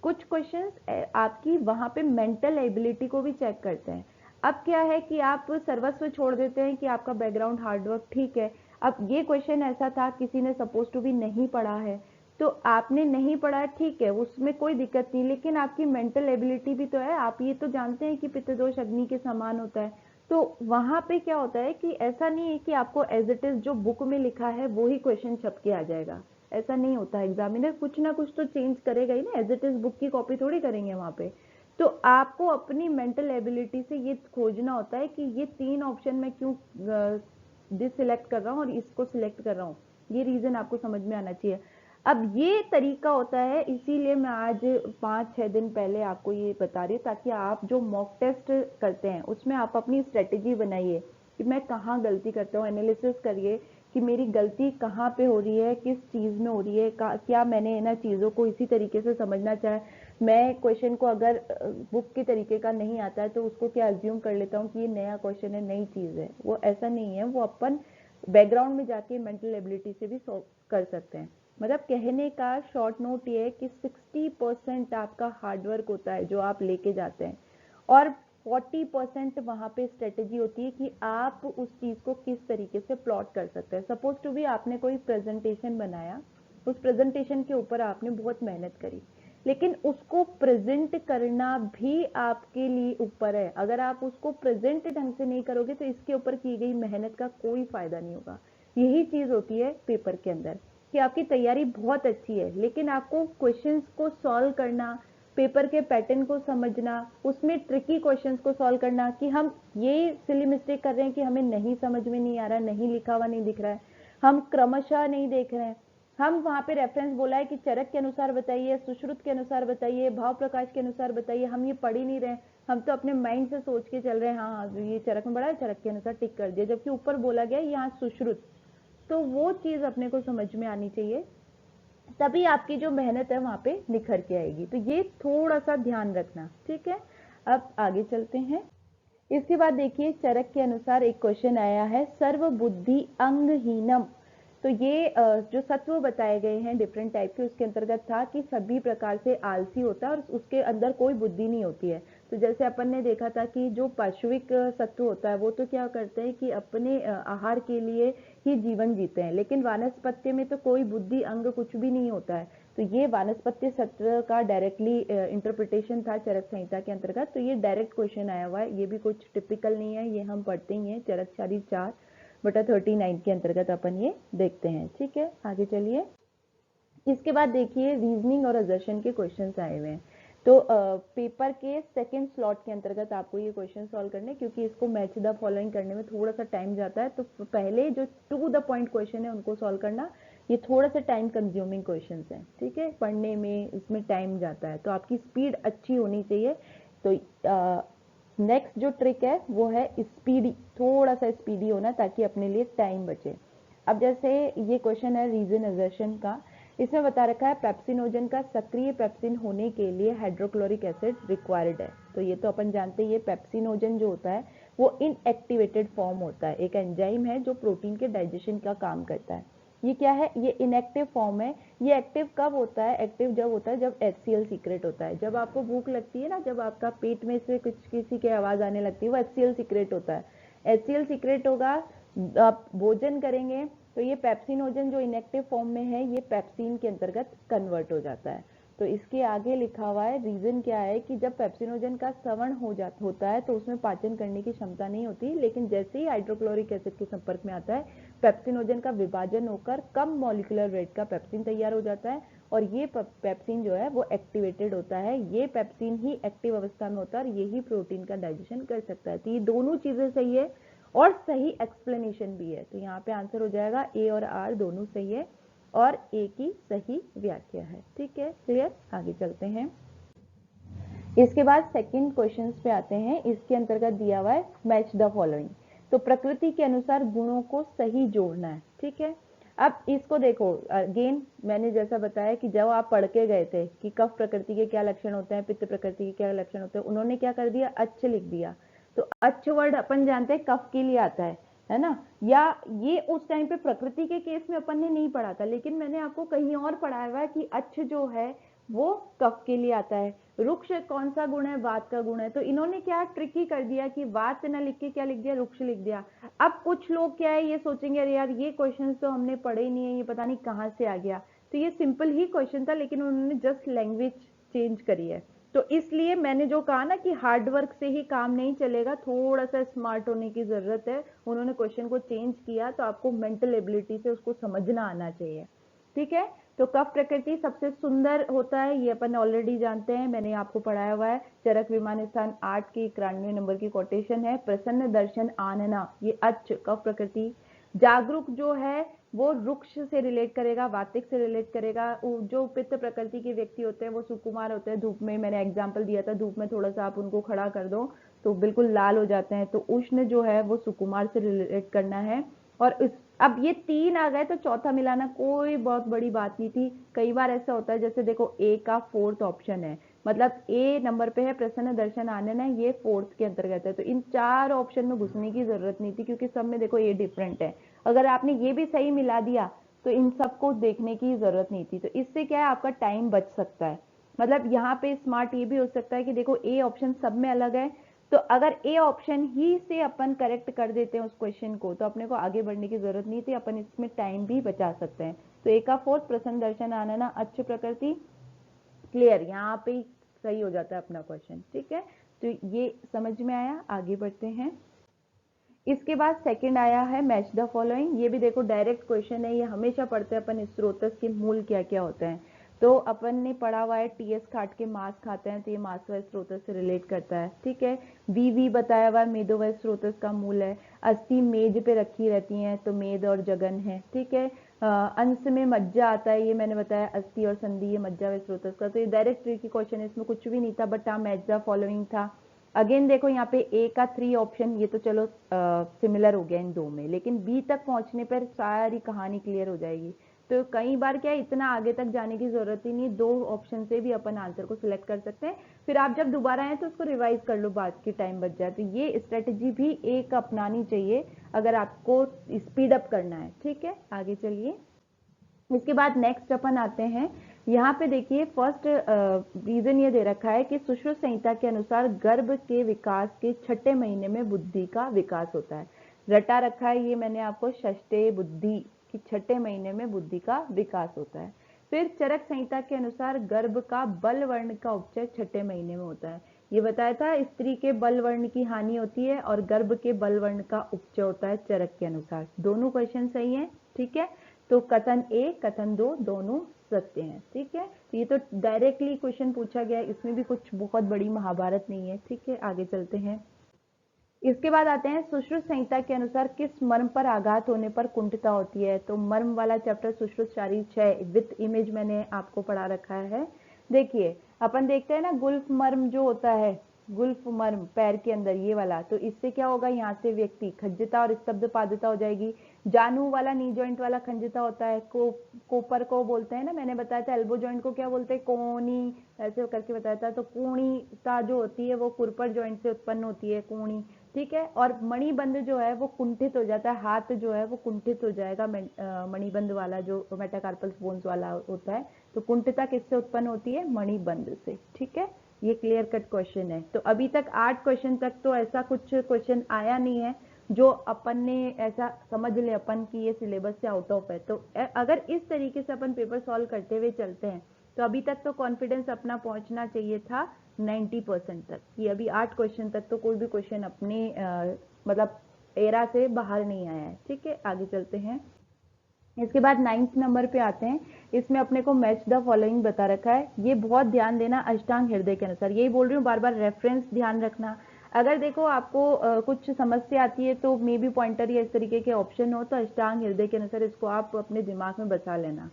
A: कुछ क्वेश्चंस आपकी वहां पे मेंटल एबिलिटी को भी चेक करते हैं। अब क्या है कि आप सर्वस्व छोड़ देते हैं कि आपका बैकग्राउंड हार्डवर्क ठीक है, अब ये क्वेश्चन ऐसा था किसी ने सपोज टू भी नहीं पढ़ा है, तो आपने नहीं पढ़ा है ठीक है उसमें कोई दिक्कत नहीं, लेकिन आपकी मेंटल एबिलिटी भी तो है, आप ये तो जानते हैं कि पित्त दोष अग्नि के समान होता है। तो वहां पे क्या होता है कि ऐसा नहीं है कि आपको एज इट इज जो बुक में लिखा है वो ही क्वेश्चन छप के आ जाएगा, ऐसा नहीं होता है। एग्जामिनर कुछ ना कुछ तो चेंज करेगा ही ना, एज इट इज बुक की कॉपी थोड़ी करेंगे वहां पे। तो आपको अपनी मेंटल एबिलिटी से ये खोजना होता है कि ये 3 ऑप्शन में क्यों डिससिलेक्ट कर रहा हूँ और इसको सिलेक्ट कर रहा हूँ, ये रीजन आपको समझ में आना चाहिए। अब ये तरीका होता है, इसीलिए मैं आज 5-6 दिन पहले आपको ये बता रही हूँ, ताकि आप जो मॉक टेस्ट करते हैं उसमें आप अपनी स्ट्रेटेजी बनाइए कि मैं कहाँ गलती करता हूँ, एनालिसिस करिए कि मेरी गलती कहाँ पे हो रही है, किस चीज़ में हो रही है, क्या मैंने इन चीज़ों को इसी तरीके से समझना चाहे। मैं क्वेश्चन को अगर बुक के तरीके का नहीं आता है तो उसको क्या अज्यूम कर लेता हूँ कि ये नया क्वेश्चन है, नई चीज़ है। वो ऐसा नहीं है, वो अपन बैकग्राउंड में जाके मेंटल एबिलिटी से भी सॉल्व कर सकते हैं। मतलब कहने का शॉर्ट नोट ये है कि 60% आपका हार्डवर्क होता है जो आप लेके जाते हैं, और 40% वहाँ पे स्ट्रेटेजी होती है कि आप उस चीज़ को किस तरीके से प्लॉट कर सकते हैं। सपोज टू भी आपने कोई प्रेजेंटेशन बनाया, उस प्रेजेंटेशन के ऊपर आपने बहुत मेहनत करी, लेकिन उसको प्रेजेंट करना भी आपके लिए ऊपर है। अगर आप उसको प्रेजेंट ढंग से नहीं करोगे तो इसके ऊपर की गई मेहनत का कोई फायदा नहीं होगा। यही चीज होती है पेपर के अंदर कि आपकी तैयारी बहुत अच्छी है, लेकिन आपको क्वेश्चंस को सॉल्व करना, पेपर के पैटर्न को समझना, उसमें ट्रिकी क्वेश्चंस को सॉल्व करना कि हम ये सिली मिस्टेक कर रहे हैं कि हमें नहीं समझ में नहीं आ रहा, नहीं लिखा हुआ नहीं दिख रहा है, हम क्रमशः नहीं देख रहे हैं। हम वहां पे रेफरेंस बोला है कि चरक के अनुसार बताइए, सुश्रुत के अनुसार बताइए, भाव प्रकाश के अनुसार बताइए, हम ये पढ़ ही नहीं रहे हैं, हम तो अपने माइंड से सोच के चल रहे हैं, हाँ ये चरक में बड़ा है, चरक के अनुसार टिक कर दिया, जबकि ऊपर बोला गया यहाँ सुश्रुत। तो वो चीज अपने को समझ में आनी चाहिए, तभी आपकी जो मेहनत है वहां पे निखर के आएगी। तो ये थोड़ा सा ध्यान रखना, ठीक है। अब आगे चलते हैं। इसके बाद देखिए चरक के अनुसार एक क्वेश्चन आया है, सर्व बुद्धि अंगहीनम। तो ये जो सत्व बताए गए हैं डिफरेंट टाइप के, उसके अंतर्गत था कि सभी प्रकार से आलसी होता है और उसके अंदर कोई बुद्धि नहीं होती है। तो जैसे अपन ने देखा था कि जो पार्श्विक सत्व होता है वो तो क्या करते हैं कि अपने आहार के लिए ही जीवन जीते हैं, लेकिन वानस्पत्य में तो कोई बुद्धि अंग कुछ भी नहीं होता है। तो ये वानस्पत्य सत्व का डायरेक्टली इंटरप्रिटेशन था चरक संहिता के अंतर्गत। तो ये डायरेक्ट क्वेश्चन आया हुआ है, ये भी कुछ टिपिकल नहीं है, ये हम पढ़ते ही हैं चरक शारी 4/39 के अंतर्गत अपन ये देखते हैं, ठीक है। आगे चलिए। इसके बाद देखिए रीजनिंग और असर्शन के क्वेश्चंस आए हुए हैं। तो पेपर के सेकंड स्लॉट के अंतर्गत आपको ये क्वेश्चन सॉल्व करने, क्योंकि इसको मैच द फॉलोइंग करने में थोड़ा सा टाइम जाता है, तो पहले जो टू द पॉइंट क्वेश्चन है उनको सॉल्व करना, ये थोड़ा सा टाइम कंज्यूमिंग क्वेश्चन है, ठीक है। पढ़ने में इसमें टाइम जाता है, तो आपकी स्पीड अच्छी होनी चाहिए। तो नेक्स्ट जो ट्रिक है वो है स्पीडी, थोड़ा सा स्पीडी होना ताकि अपने लिए टाइम बचे। अब जैसे ये क्वेश्चन है रीजन असर्शन का, इसमें बता रखा है पेप्सिनोजन का सक्रिय पेप्सिन होने के लिए हाइड्रोक्लोरिक एसिड रिक्वायर्ड है। तो ये तो अपन जानते हैं, ये पेप्सिनोजन जो होता है वो इनएक्टिवेटेड फॉर्म होता है, एक एंजाइम है जो प्रोटीन के डाइजेशन का काम करता है। ये क्या है, ये इनएक्टिव फॉर्म है। ये एक्टिव कब होता है, एक्टिव जब होता है जब HCl सीक्रेट होता है। जब आपको भूख लगती है ना, जब आपका पेट में से कुछ किसी की आवाज आने लगती है, वो HCl सीक्रेट होता है। HCl सीक्रेट होगा, आप भोजन करेंगे तो ये पेप्सिनोजन जो इनएक्टिव फॉर्म में है ये पेप्सिन के अंतर्गत कन्वर्ट हो जाता है। तो इसके आगे लिखा हुआ है रीजन क्या है कि जब पेप्सिनोजन का श्रवण होता है तो उसमें पाचन करने की क्षमता नहीं होती, लेकिन जैसे ही हाइड्रोक्लोरिक एसिड के संपर्क में आता है पेप्सिनोजन का विभाजन होकर कम मॉलिक्यूलर वेट का पेप्सिन तैयार हो जाता है, और ये पेप्सिन जो है वो एक्टिवेटेड होता है। ये पेप्सिन ही एक्टिव अवस्था में होता है और यही प्रोटीन का डाइजेशन कर सकता है। तो ये दोनों चीजें सही है और सही एक्सप्लेनेशन भी है। तो यहाँ पे आंसर हो जाएगा ए और आर दोनों सही है और ए की सही व्याख्या है, ठीक है। क्लियर, आगे चलते हैं। इसके बाद सेकंड क्वेश्चन पे आते हैं। इसके अंतर्गत दिया हुआ है मैच द फॉलोइंग। तो प्रकृति के अनुसार गुणों को सही जोड़ना है, ठीक है। अब इसको देखो, अगेन मैंने जैसा बताया कि जब आप पढ़ के गए थे कि कफ प्रकृति के क्या लक्षण होते हैं, पित्त प्रकृति के क्या लक्षण होते हैं, उन्होंने क्या कर दिया, अच्छ लिख दिया। तो अच्छ वर्ड अपन जानते हैं कफ के लिए आता है ना। या ये उस टाइम पे प्रकृति के केस में अपन ने नहीं पढ़ा था, लेकिन मैंने आपको कहीं और पढ़ाया हुआ है कि अच्छ जो है वो कफ के लिए आता है। रुक्ष कौन सा गुण है, वात का गुण है। तो इन्होंने क्या ट्रिकी कर दिया कि वात न लिख के क्या लिख दिया, रुक्ष लिख दिया। अब कुछ लोग क्या है ये सोचेंगे, अरे यार ये क्वेश्चन तो हमने पढ़े ही नहीं है, ये पता नहीं कहाँ से आ गया। तो ये सिंपल ही क्वेश्चन था, लेकिन उन्होंने जस्ट लैंग्वेज चेंज करी है। तो इसलिए मैंने जो कहा ना कि हार्ड वर्क से ही काम नहीं चलेगा, थोड़ा सा स्मार्ट होने की जरूरत है। उन्होंने क्वेश्चन को चेंज किया, तो आपको मेंटल एबिलिटी से उसको समझना आना चाहिए, ठीक है। तो कफ प्रकृति सबसे सुंदर होता है, ये अपन ऑलरेडी जानते हैं, मैंने आपको पढ़ाया हुआ है। चरक विमान स्थान 8 की 91 नंबर की कोटेशन है। प्रसन्न दर्शन आनना, ये अच्छ कफ प्रकृति। जागरूक जो है वो रुक्ष से रिलेट करेगा, वातिक से रिलेट करेगा। जो पित्त प्रकृति के व्यक्ति होते हैं वो सुकुमार होते हैं। धूप में, मैंने एग्जाम्पल दिया था, धूप में थोड़ा सा आप उनको खड़ा कर दो तो बिल्कुल लाल हो जाते हैं, तो उष्ण जो है वो सुकुमार से रिलेट करना है। और अब ये 3 आ गए तो चौथा मिलाना कोई बहुत बड़ी बात नहीं थी। कई बार ऐसा होता है, जैसे देखो ए का 4th ऑप्शन है, मतलब ए नंबर पे है प्रसन्न दर्शन आनना, ये 4th के अंतर्गत है, तो इन 4 ऑप्शन में घुसने की जरूरत नहीं थी क्योंकि सब में देखो ए डिफरेंट है। अगर आपने ये भी सही मिला दिया तो इन सबको देखने की जरूरत नहीं थी। तो इससे क्या है, आपका टाइम बच सकता है। मतलब यहाँ पे स्मार्ट ये भी हो सकता है कि देखो ए ऑप्शन सब में अलग है, तो अगर ए ऑप्शन ही से अपन करेक्ट कर देते हैं उस क्वेश्चन को तो अपने को आगे बढ़ने की जरूरत नहीं थी, अपन इसमें टाइम भी बचा सकते हैं। तो ए का 4th प्रसन्न दर्शन आनना अच्छ प्रकृति, क्लियर, यहाँ पे सही हो जाता है अपना क्वेश्चन। ठीक है, तो ये समझ में आया, आगे बढ़ते हैं। इसके बाद सेकंड आया है मैच द फॉलोइंग। ये भी देखो डायरेक्ट क्वेश्चन है, ये हमेशा पढ़ते हैं अपन, स्रोतस के मूल क्या क्या होते हैं। तो अपन ने पढ़ा हुआ है टीएस खाट के मांस खाते हैं, तो ये मांस व स्रोतस से रिलेट करता है। ठीक है, वी बताया हुआ है मेदो व स्रोतस का मूल है। अस्थि मेज पे रखी रहती हैं तो मेद और जगन है। ठीक है, अंश में मज्जा आता है, ये मैंने बताया अस्थि और संधि, ये मज्जा व स्रोतस का। तो ये डायरेक्ट ट्रिकी क्वेश्चन है, इसमें कुछ भी नहीं था, बट हाँ मैच द फॉलोइंग था। अगेन देखो यहाँ पे ए का 3 ऑप्शन, ये तो चलो सिमिलर हो गया इन दो में, लेकिन बी तक पहुंचने पर सारी कहानी क्लियर हो जाएगी। तो कई बार क्या है, इतना आगे तक जाने की जरूरत ही नहीं, 2 ऑप्शन से भी अपन आंसर को सिलेक्ट कर सकते हैं। फिर आप जब दोबारा आए तो उसको रिवाइज कर लो, बाद की टाइम बच जाए। तो ये स्ट्रेटेजी भी एक अपनानी चाहिए अगर आपको स्पीड अप करना है। ठीक है, आगे चलिए। इसके बाद नेक्स्ट अपन आते हैं, यहाँ पे देखिए फर्स्ट रीजन ये दे रखा है कि सुश्रुत संहिता के अनुसार गर्भ के विकास के 6ठे महीने में बुद्धि का विकास होता है। रटा रखा है ये मैंने आपको, षष्ठे बुद्धि कि 6ठे महीने में बुद्धि का विकास होता है। फिर चरक संहिता के अनुसार गर्भ का बल वर्ण का उपचय 6ठे महीने में होता है। ये बताया था स्त्री के बल वर्ण की हानि होती है और गर्भ के बल वर्ण का उपचय होता है चरक के अनुसार। दोनों क्वेश्चन सही है। ठीक है, तो कथन ए कथन 2 दोनों सत्य हैं। ठीक है, ये तो डायरेक्टली क्वेश्चन पूछा गया है, इसमें भी कुछ बहुत बड़ी महाभारत नहीं है। ठीक है, आगे चलते हैं। इसके बाद आते हैं सुश्रुत संहिता के अनुसार किस मर्म पर आघात होने पर कुंठिता होती है। तो मर्म वाला चैप्टर सुश्रुत शारीर 6 विथ इमेज मैंने आपको पढ़ा रखा है। देखिए अपन देखते हैं ना, गुल्फ मर्म जो होता है, गुल्फ मर्म पैर के अंदर ये वाला, तो इससे क्या होगा, यहाँ से व्यक्ति खज्जता और स्तब्ध पादता हो जाएगी। जानू वाला नी जॉइंट वाला खंजता होता है, कोपर को बोलते हैं ना, मैंने बताया था एल्बो जॉइंट को क्या बोलते हैं, कोनी, ऐसे करके बताया था। तो कूणीता जो होती है वो कुरपर जॉइंट से उत्पन्न होती है, कूणी। ठीक है, और मणिबंध जो है वो कुंठित हो जाता है, हाथ जो है वो कुंठित हो जाएगा, मणिबंध वाला जो मेटाकार्पल बोन्स वाला होता है। तो कुंठिता किससे उत्पन्न होती है, मणिबंध से। ठीक है, ये क्लियर कट क्वेश्चन है। तो अभी तक 8 क्वेश्चन तक तो ऐसा कुछ क्वेश्चन आया नहीं है जो अपन ने ऐसा समझ ले अपन की ये सिलेबस से आउट ऑफ है। तो अगर इस तरीके से अपन पेपर सॉल्व करते हुए चलते हैं तो अभी तक तो कॉन्फिडेंस अपना पहुंचना चाहिए था 90% तक, कि अभी 8 क्वेश्चन तक तो कोई भी क्वेश्चन अपने मतलब एरा से बाहर नहीं आया है। ठीक है, आगे चलते हैं। इसके बाद 9th नंबर पे आते हैं, इसमें अपने को मैच द फॉलोइंग बता रखा है। ये बहुत ध्यान देना, अष्टांग हृदय के अनुसार, यही बोल रही हूँ बार बार, रेफरेंस ध्यान रखना। अगर देखो आपको कुछ समस्या आती है तो मे बी पॉइंटर या इस तरीके के ऑप्शन हो तो अष्टांग हृदय के अनुसार इसको आप अपने दिमाग में बचा लेना।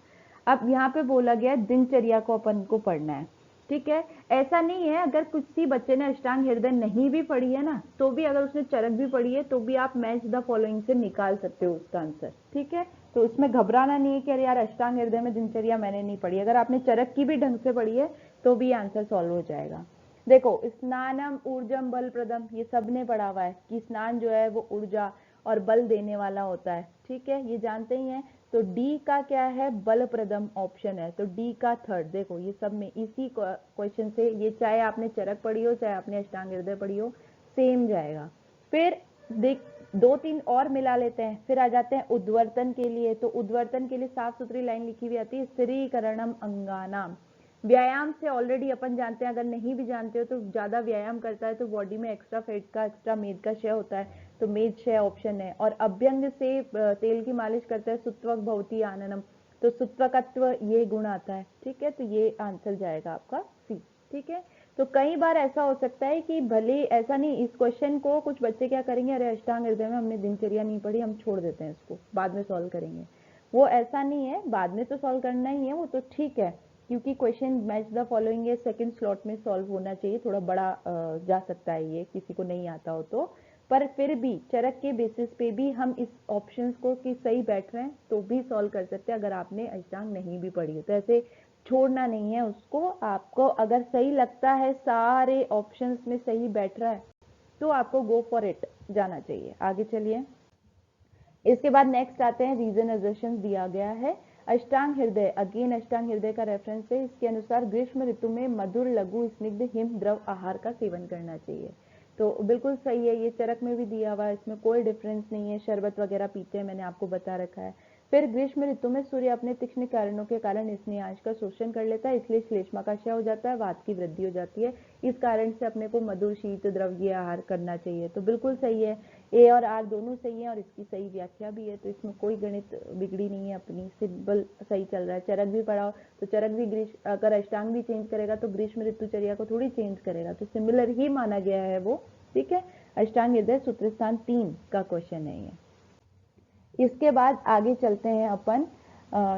A: अब यहाँ पे बोला गया दिनचर्या को अपन को पढ़ना है। ठीक है, ऐसा नहीं है अगर किसी बच्चे ने अष्टांग हृदय नहीं भी पढ़ी है ना, तो भी अगर उसने चरक भी पढ़ी है तो भी आप मैच द फॉलोइंग से निकाल सकते हो उसका आंसर। ठीक है, तो उसमें घबराना नहीं है कि अरे यार अष्टांग हृदय में दिनचर्या मैंने नहीं पढ़ी, अगर आपने चरक की भी ढंग से पढ़ी है तो भी आंसर सॉल्व हो जाएगा। देखो स्नानम ऊर्जम बल प्रदम, ये सबने पढ़ा हुआ है कि स्नान जो है वो ऊर्जा और बल देने वाला होता है। ठीक है, ये जानते ही हैं। तो डी का क्या है, बल प्रदम ऑप्शन है, तो डी का 3rd। देखो ये सब में इसी क्वेश्चन से, ये चाहे आपने चरक पढ़ी हो चाहे आपने अष्टांग हृदय पढ़ी हो, सेम जाएगा। फिर देख 2-3 और मिला लेते हैं, फिर आ जाते हैं उद्वर्तन के लिए। तो उद्वर्तन के लिए साफ सुथरी लाइन लिखी हुई आती है, स्त्रीकरणम अंगानाम। व्यायाम से ऑलरेडी अपन जानते हैं, अगर नहीं भी जानते हो तो ज्यादा व्यायाम करता है तो बॉडी में एक्स्ट्रा फैट का, एक्स्ट्रा मेद का क्षय होता है, तो मेद क्षय ऑप्शन है। और अभ्यंग से तेल की मालिश करता है, सुत्वक भवती आननम, तो सुत्वकत्व ये गुण आता है, ठीक है, तो ये आंसर जाएगा आपका सी, ठीक है। तो कई बार ऐसा हो सकता है कि भले ऐसा नहीं, इस क्वेश्चन को कुछ बच्चे क्या करेंगे, अरे अष्टांग हृदय में हमने दिनचर्या नहीं पढ़ी, हम छोड़ देते हैं इसको, बाद में सॉल्व करेंगे। वो ऐसा नहीं है, बाद में तो सॉल्व करना ही है, वो तो ठीक है, क्योंकि क्वेश्चन मैच द फॉलोइंग है, सेकंड स्लॉट में सॉल्व होना चाहिए, थोड़ा बड़ा जा सकता है ये, किसी को नहीं आता हो तो, पर फिर भी चरक के बेसिस पे भी हम इस ऑप्शंस को कि सही बैठ रहे हैं तो भी सॉल्व कर सकते हैं, अगर आपने अष्टांग नहीं भी पढ़ी हो तो। ऐसे छोड़ना नहीं है उसको, आपको अगर सही लगता है सारे ऑप्शंस में सही बैठ रहा है तो आपको गो फॉर इट जाना चाहिए। आगे चलिए, इसके बाद नेक्स्ट आते हैं रीजन असर्शंस दिया गया है। अष्टांग हृदय, अगेन अष्टांग हृदय का रेफरेंस है, इसके अनुसार ग्रीष्म ऋतु में मधुर लघु स्निग्ध हिम द्रव आहार का सेवन करना चाहिए। तो बिल्कुल सही है, ये चरक में भी दिया हुआ है, इसमें कोई डिफरेंस नहीं है, शरबत वगैरह पीते हैं, मैंने आपको बता रखा है। फिर ग्रीष्म ऋतु में सूर्य अपने तीक्ष्ण किरणों के कारण स्नेहांश का शोषण कर लेता है, इसलिए श्लेष्मा का क्षय हो जाता है, वात की वृद्धि हो जाती है, इस कारण से अपने को मधुर शीत द्रव्य आहार करना चाहिए। तो बिल्कुल सही है, ए और आर दोनों सही है और इसकी सही व्याख्या भी है, तो इसमें कोई गणित बिगड़ी नहीं है अपनी, सिंपल सही चल रहा है। चरक भी पढ़ाओ तो चरक भी अगर अष्टांग भी चेंज करेगा तो ग्रीष्म ऋतुचर्या को थोड़ी चेंज करेगा, तो सिमिलर ही माना गया है वो, ठीक है। अष्टांग हृदय सूत्र स्थान 3 का क्वेश्चन है ये। इसके बाद आगे चलते हैं अपन,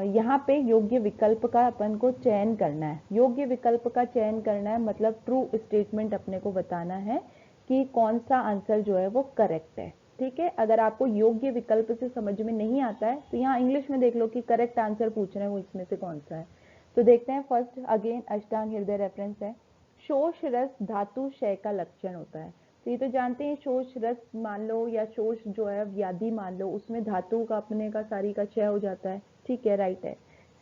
A: यहाँ पे योग्य विकल्प का अपन को चयन करना है। योग्य विकल्प का चयन करना है मतलब ट्रू स्टेटमेंट अपने को बताना है कि कौन सा आंसर जो है वो करेक्ट है, ठीक है। अगर आपको योग्य विकल्प से समझ में नहीं आता है तो यहाँ इंग्लिश में देख लो कि करेक्ट आंसर पूछ रहे हैं वो इसमें से कौन सा है। तो देखते हैं, फर्स्ट अगेन अष्टांग हृदय रेफरेंस है, शोष रस धातु क्षय का लक्षण होता है। तो ये तो जानते हैं, शोष रस मान लो या शोष जो है व्याधि मान लो, उसमें धातु का अपने का सारी का क्षय हो जाता है, ठीक है, राइट है।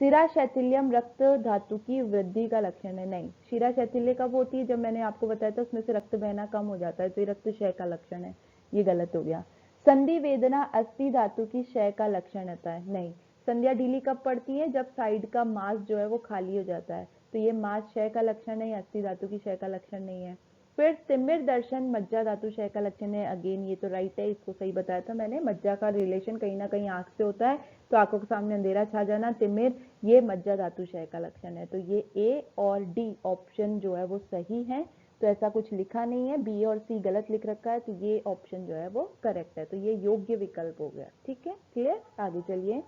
A: शिरा शैथिल्यम रक्त धातु की वृद्धि का लक्षण है, नहीं। शिरा शैथिल्य कब होती है, जब मैंने आपको बताया था उसमें से रक्त बहना कम हो जाता है, तो ये रक्त क्षय का लक्षण है, ये गलत हो गया। संधि वेदना अस्थि धातु की क्षय का लक्षण होता है, नहीं। संध्या ढीली कब पड़ती है, जब साइड का मांस जो है वो खाली हो जाता है, तो ये मांस क्षय का लक्षण है, अस्थि धातु की क्षय का लक्षण नहीं है। फिर तिमिर दर्शन मज्जा धातु क्षय का लक्षण है, अगेन ये तो राइट है, इसको सही बताया था मैंने, मज्जा का रिलेशन कहीं ना कहीं आंख से होता है, तो आंखों के सामने अंधेरा छा जाना, तिमिर ये मज्जा धातु क्षय का लक्षण है, तो ये ए और डी ऑप्शन जो है वो सही है। तो ऐसा कुछ लिखा नहीं है, बी और सी गलत लिख रखा है, तो ये ऑप्शन जो है वो करेक्ट है, तो ये योग्य विकल्प हो गया, ठीक है, क्लियर। आगे चलिए,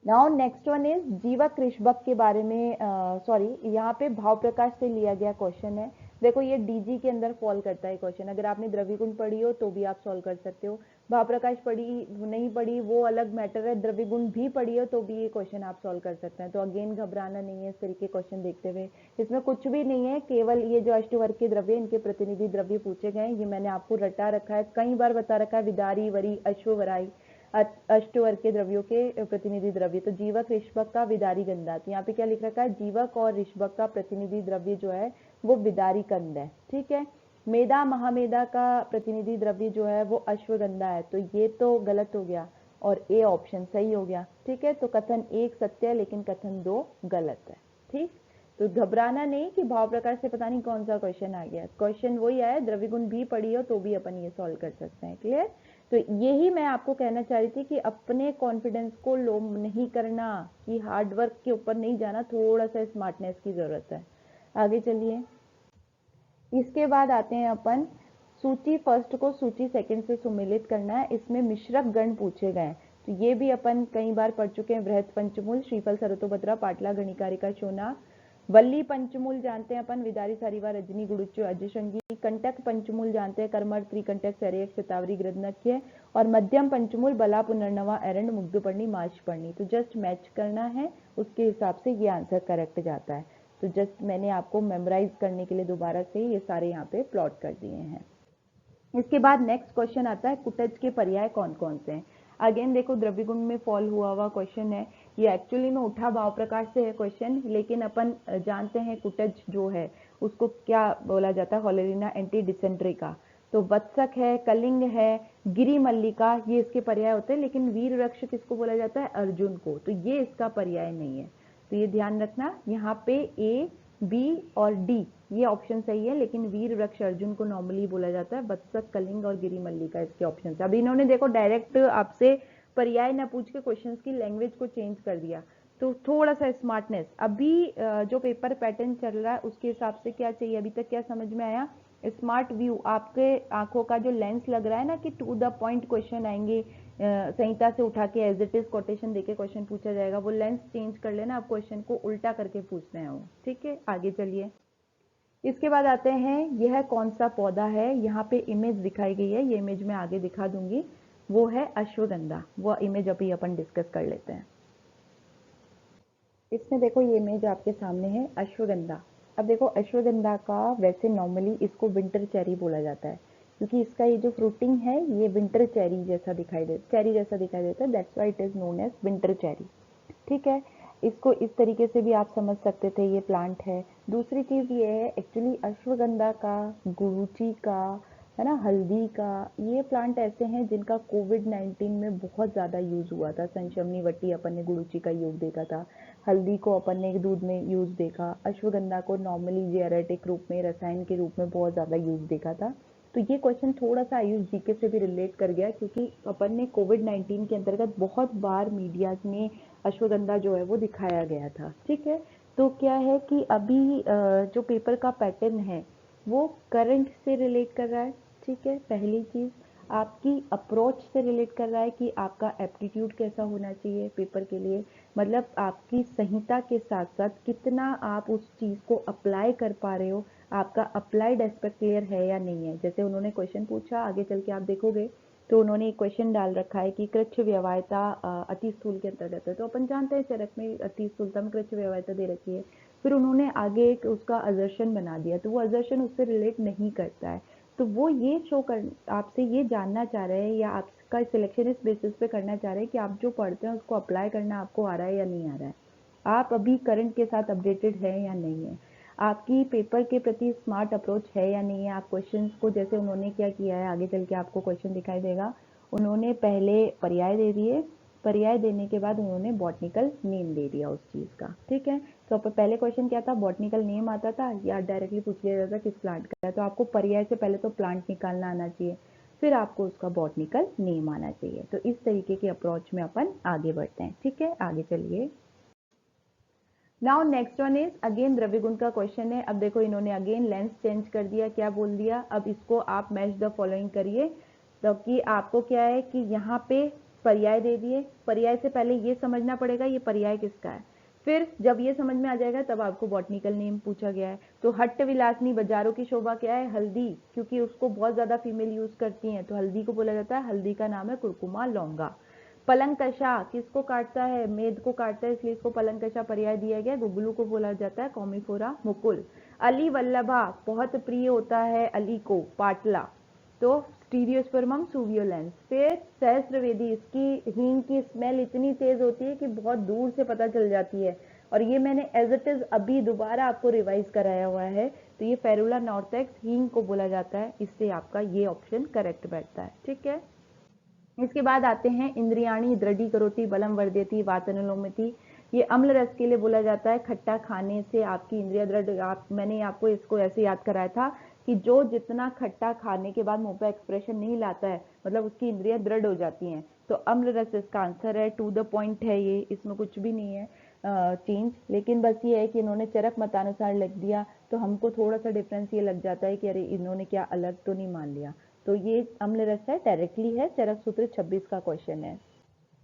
A: नाउ नेक्स्ट वन इज जीवक ऋषभक के बारे में, सॉरी यहाँ पे भाव प्रकाश से लिया गया क्वेश्चन है। देखो ये डीजी के अंदर फॉल करता है क्वेश्चन, अगर आपने द्रव्य गुण पढ़ी हो तो भी आप सॉल्व कर सकते हो, भाव प्रकाश पढ़ी नहीं पढ़ी वो अलग मैटर है, द्रव्य गुण भी पढ़ी हो तो भी ये क्वेश्चन आप सॉल्व कर सकते हैं। तो अगेन घबराना नहीं है इस तरीके क्वेश्चन देखते हुए, इसमें कुछ भी नहीं है, केवल ये जो अष्टवर्ग के द्रव्य इनके प्रतिनिधि द्रव्य पूछे गए, ये मैंने आपको रटा रखा है, कई बार बता रखा है, विदारी वरी अश्ववराई अष्टवर्ग के द्रव्यों के प्रतिनिधि द्रव्य। तो जीवक ऋषभक का विदारी गंधा, तो यहाँ पे क्या लिख रखा है, जीवक और ऋषभक का प्रतिनिधि द्रव्य जो है वो विदारी कंद है, ठीक है। मेदा महामेदा का प्रतिनिधि द्रव्य जो है वो अश्वगंधा है, तो ये तो गलत हो गया और ए ऑप्शन सही हो गया, ठीक है। तो कथन 1 सत्य है लेकिन कथन 2 गलत है, ठीक। तो घबराना नहीं कि भाव प्रकार से पता नहीं कौन सा क्वेश्चन आ गया, क्वेश्चन वही आया, द्रव्य गुण भी पढ़ी हो तो भी अपन ये सॉल्व कर सकते हैं, क्लियर। तो यही मैं आपको कहना चाह रही थी कि अपने कॉन्फिडेंस को लो नहीं करना, कि हार्ड वर्क के ऊपर नहीं जाना, थोड़ा सा स्मार्टनेस की जरूरत है। आगे चलिए, इसके बाद आते हैं अपन सूची फर्स्ट को सूची सेकंड से सुमेलित करना है, इसमें मिश्रक गण पूछे गए, तो ये भी अपन कई बार पढ़ चुके हैं, बृहत पंचमूल श्रीफल सरतोभद्रा पाटला गणिकारिका शोना, वल्ली पंचमूल जानते हैं अपन, विदारी सारीवा रजनी गुड़ुचो अजशंगी, कंटक पंचमूल जानते हैं, कर्मर त्रिकंटक सरेख शतावरी गृदनक्य, और मध्यम पंचमूल बला पुनर्नवा एरंड मुग्धपर्णी मार्चपर्णी। तो जस्ट मैच करना है, उसके हिसाब से ये आंसर करेक्ट जाता है। तो जस्ट मैंने आपको मेमोराइज करने के लिए दोबारा से ये सारे यहाँ पे प्लॉट कर दिए हैं। इसके बाद नेक्स्ट क्वेश्चन आता है कुटज के पर्याय कौन कौन से हैं। अगेन देखो द्रव्य गुण में फॉल हुआ क्वेश्चन है, ये एक्चुअली में उठा भाव प्रकाश से है क्वेश्चन, लेकिन अपन जानते हैं कुटज जो है उसको क्या बोला जाता है, होलेरिना एंटी डिसेंट्री का। तो वत्सक है, कलिंग है, गिरी मल्लिका, ये इसके पर्याय होते हैं, लेकिन वीर वृक्ष किसको बोला जाता है, अर्जुन को, तो ये इसका पर्याय नहीं है। तो ये ध्यान रखना, यहाँ पे ए बी और डी ये ऑप्शन सही है, लेकिन वीर वृक्ष अर्जुन को नॉर्मली बोला जाता है, वत्सक कलिंग और गिरी मल्लिका इसके ऑप्शन है। अभी इन्होंने देखो डायरेक्ट आपसे पर्याय ना पूछ के क्वेश्चंस की लैंग्वेज को चेंज कर दिया। तो थोड़ा सा स्मार्टनेस, अभी जो पेपर पैटर्न चल रहा है उसके हिसाब से क्या चाहिए, अभी तक क्या समझ में आया? स्मार्ट व्यू, आपके आंखों का जो लेंस लग रहा है ना कि टू द पॉइंट क्वेश्चन आएंगे, संहिता से उठा के एज इट इज कोटेशन देके क्वेश्चन पूछा जाएगा, वो लेंस चेंज कर लेना, आप क्वेश्चन को उल्टा करके पूछते हैं वो। ठीक है, आगे चलिए। इसके बाद आते हैं, यह कौन सा पौधा है, यहाँ पे इमेज दिखाई गई है, ये इमेज मैं आगे दिखा दूंगी, वो है अश्वगंधा। वो इमेज अभी अपन डिस्कस कर लेते हैं। इसमें देखो ये इमेज आपके सामने है अश्वगंधा। अब देखो अश्वगंधा का वैसे नॉर्मली इसको विंटर चेरी बोला जाता है, क्योंकि इसका ये जो फ्रूटिंग है ये विंटर चेरी जैसा दिखाई देता है, that's why it is known as winter cherry. ठीक है, इसको इस तरीके से भी आप समझ सकते थे, ये प्लांट है। दूसरी चीज ये है एक्चुअली अश्वगंधा का, गुरुची का, है ना, हल्दी का, ये प्लांट ऐसे हैं जिनका कोविड-19 में बहुत ज़्यादा यूज़ हुआ था। संशमनी वटी अपन ने गुरुची का यूज़ देखा था, हल्दी को अपन ने दूध में यूज़ देखा, अश्वगंधा को नॉर्मली जेरेटिक रूप में, रसायन के रूप में बहुत ज़्यादा यूज़ देखा था। तो ये क्वेश्चन थोड़ा सा आयुष जीके से भी रिलेट कर गया, क्योंकि अपन ने कोविड-19 के अंतर्गत बहुत बार मीडिया में अश्वगंधा जो है वो दिखाया गया था। ठीक है, तो क्या है कि अभी जो पेपर का पैटर्न है वो करंट से रिलेट कर रहा है। ठीक है, पहली चीज़ आपकी अप्रोच से रिलेट कर रहा है कि आपका एप्टीट्यूड कैसा होना चाहिए पेपर के लिए, मतलब आपकी संहिता के साथ साथ कितना आप उस चीज़ को अप्लाई कर पा रहे हो, आपका अप्लाइड एस्पेक्ट क्लियर है या नहीं है। जैसे उन्होंने क्वेश्चन पूछा, आगे चल के आप देखोगे तो उन्होंने एक क्वेश्चन डाल रखा है कि कृच्छ व्यवहार्यता अति स्थूल के अंतर्गत है, तो अपन जानते हैं चरक में अति स्थूलता में कृच्छ व्यवहार्यता दे रखी है। फिर उन्होंने आगे एक उसका असर्शन बना दिया, तो वो असर्शन उससे रिलेट नहीं करता है। तो वो ये शो कर आपसे ये जानना चाह रहे हैं, या आपका सिलेक्शन इस बेसिस पे करना चाह रहे हैं कि आप जो पढ़ते हैं उसको अप्लाई करना आपको आ रहा है या नहीं आ रहा है, आप अभी करंट के साथ अपडेटेड है या नहीं है, आपकी पेपर के प्रति स्मार्ट अप्रोच है या नहीं है। आप क्वेश्चंस को, जैसे उन्होंने क्या किया है, आगे चल के आपको क्वेश्चन दिखाई देगा, उन्होंने पहले पर्याय दे दिए, पर्याय देने के बाद उन्होंने बॉटनिकल नेम दे दिया उस चीज़ का। ठीक है, तो पहले क्वेश्चन क्या था, बॉटनिकल नेम आता था या डायरेक्टली पूछ लिया जाता किस प्लांट का है, तो आपको पर्याय से पहले तो प्लांट निकालना आना चाहिए, फिर आपको उसका बॉटनिकल नेम आना चाहिए। तो इस तरीके की अप्रोच में अपन आगे बढ़ते हैं। ठीक है, आगे चलिए। Now next one is again द्रव्य गुण का क्वेश्चन है। अब देखो इन्होंने अगेन लेंस चेंज कर दिया, क्या बोल दिया, अब इसको आप मैच द फॉलोइंग करिए। तो कि आपको क्या है कि यहाँ पे पर्याय दे दिए, पर्याय से पहले ये समझना पड़ेगा ये पर्याय किसका है, फिर जब ये समझ में आ जाएगा तब आपको बॉटनिकल नेम पूछा गया है। तो हट्ट विलासनी बाजारों की शोभा क्या है, हल्दी, क्योंकि उसको बहुत ज्यादा फीमेल यूज करती हैं, तो हल्दी को बोला जाता है, हल्दी का नाम है कुरकुमा लौंगा। पलंकशा किसको काटता है, मेद को काटता है, इसलिए इसको पलंकशा पर्याय दिया गया। गुगलू को बोला जाता है कॉमीफोरा मुकुल। अली वल्लभा बहुत प्रिय होता है अली को, पाटला, तो स्टीरियोस्पर्मम सुवियोलेंस। फिर सहस्त्रवेदी, इसकी हींग की स्मेल इतनी तेज होती है कि बहुत दूर से पता चल जाती है, और ये मैंने एज इट इज अभी दोबारा आपको रिवाइज कराया हुआ है। तो ये फेरुला नॉर्थेक्स हींग को बोला जाता है, इससे आपका ये ऑप्शन करेक्ट बैठता है। ठीक है, इसके बाद आते हैं इंद्रियाणी दृढ़ीकरोति बलम वर्धयति वातनुलोमति। ये अम्ल रस के लिए बोला जाता है, खट्टा खाने से आपकी इंद्रिया दृढ़, मैंने आपको इसको ऐसे याद कराया था कि जो जितना खट्टा खाने के बाद मुंह पे एक्सप्रेशन नहीं लाता है, मतलब उसकी इंद्रिया दृढ़ हो जाती हैं, तो अम्ल रस इसका आंसर है। टू द पॉइंट है ये, इसमें कुछ भी नहीं है चेंज, लेकिन बस ये है कि इन्होंने चरक मतानुसार लिख दिया, तो हमको थोड़ा सा डिफरेंस ये लग जाता है कि अरे इन्होंने क्या अलग तो नहीं मान लिया। तो ये अम्ल रस है, डायरेक्टली है, चरक सूत्र 26 का क्वेश्चन है।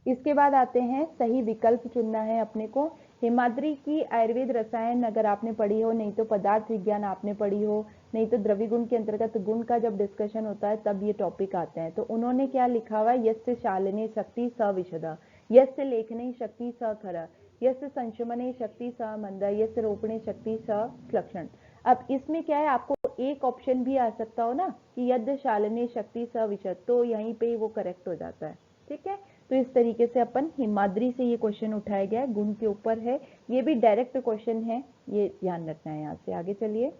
A: इसके बाद आते हैं, सही विकल्प चुनना है अपने को। हिमाद्री की आयुर्वेद रसायन अगर आपने पढ़ी हो, नहीं तो पदार्थ विज्ञान आपने पढ़ी हो, नहीं तो द्रव्य गुण के अंतर्गत गुण का जब डिस्कशन होता है तब ये टॉपिक आते हैं। तो उन्होंने क्या लिखा हुआ है, यस्य शालिने शक्ति स विशद, यस्य लेखने शक्ति स खर, यस्य संशमने शक्ति स मंद, यस्य रोपणे शक्ति स लक्षण। अब इसमें क्या है, आपको एक ऑप्शन भी आ सकता हो ना कि यद्य शालिनी शक्ति स विशद, तो यहीं पे वो करेक्ट हो जाता है। ठीक है, तो इस तरीके से अपन हिमाद्री से ये क्वेश्चन उठाया गया है, गुण के ऊपर है, ये भी डायरेक्ट क्वेश्चन है, ये ध्यान रखना है। यहाँ से आगे चलिए।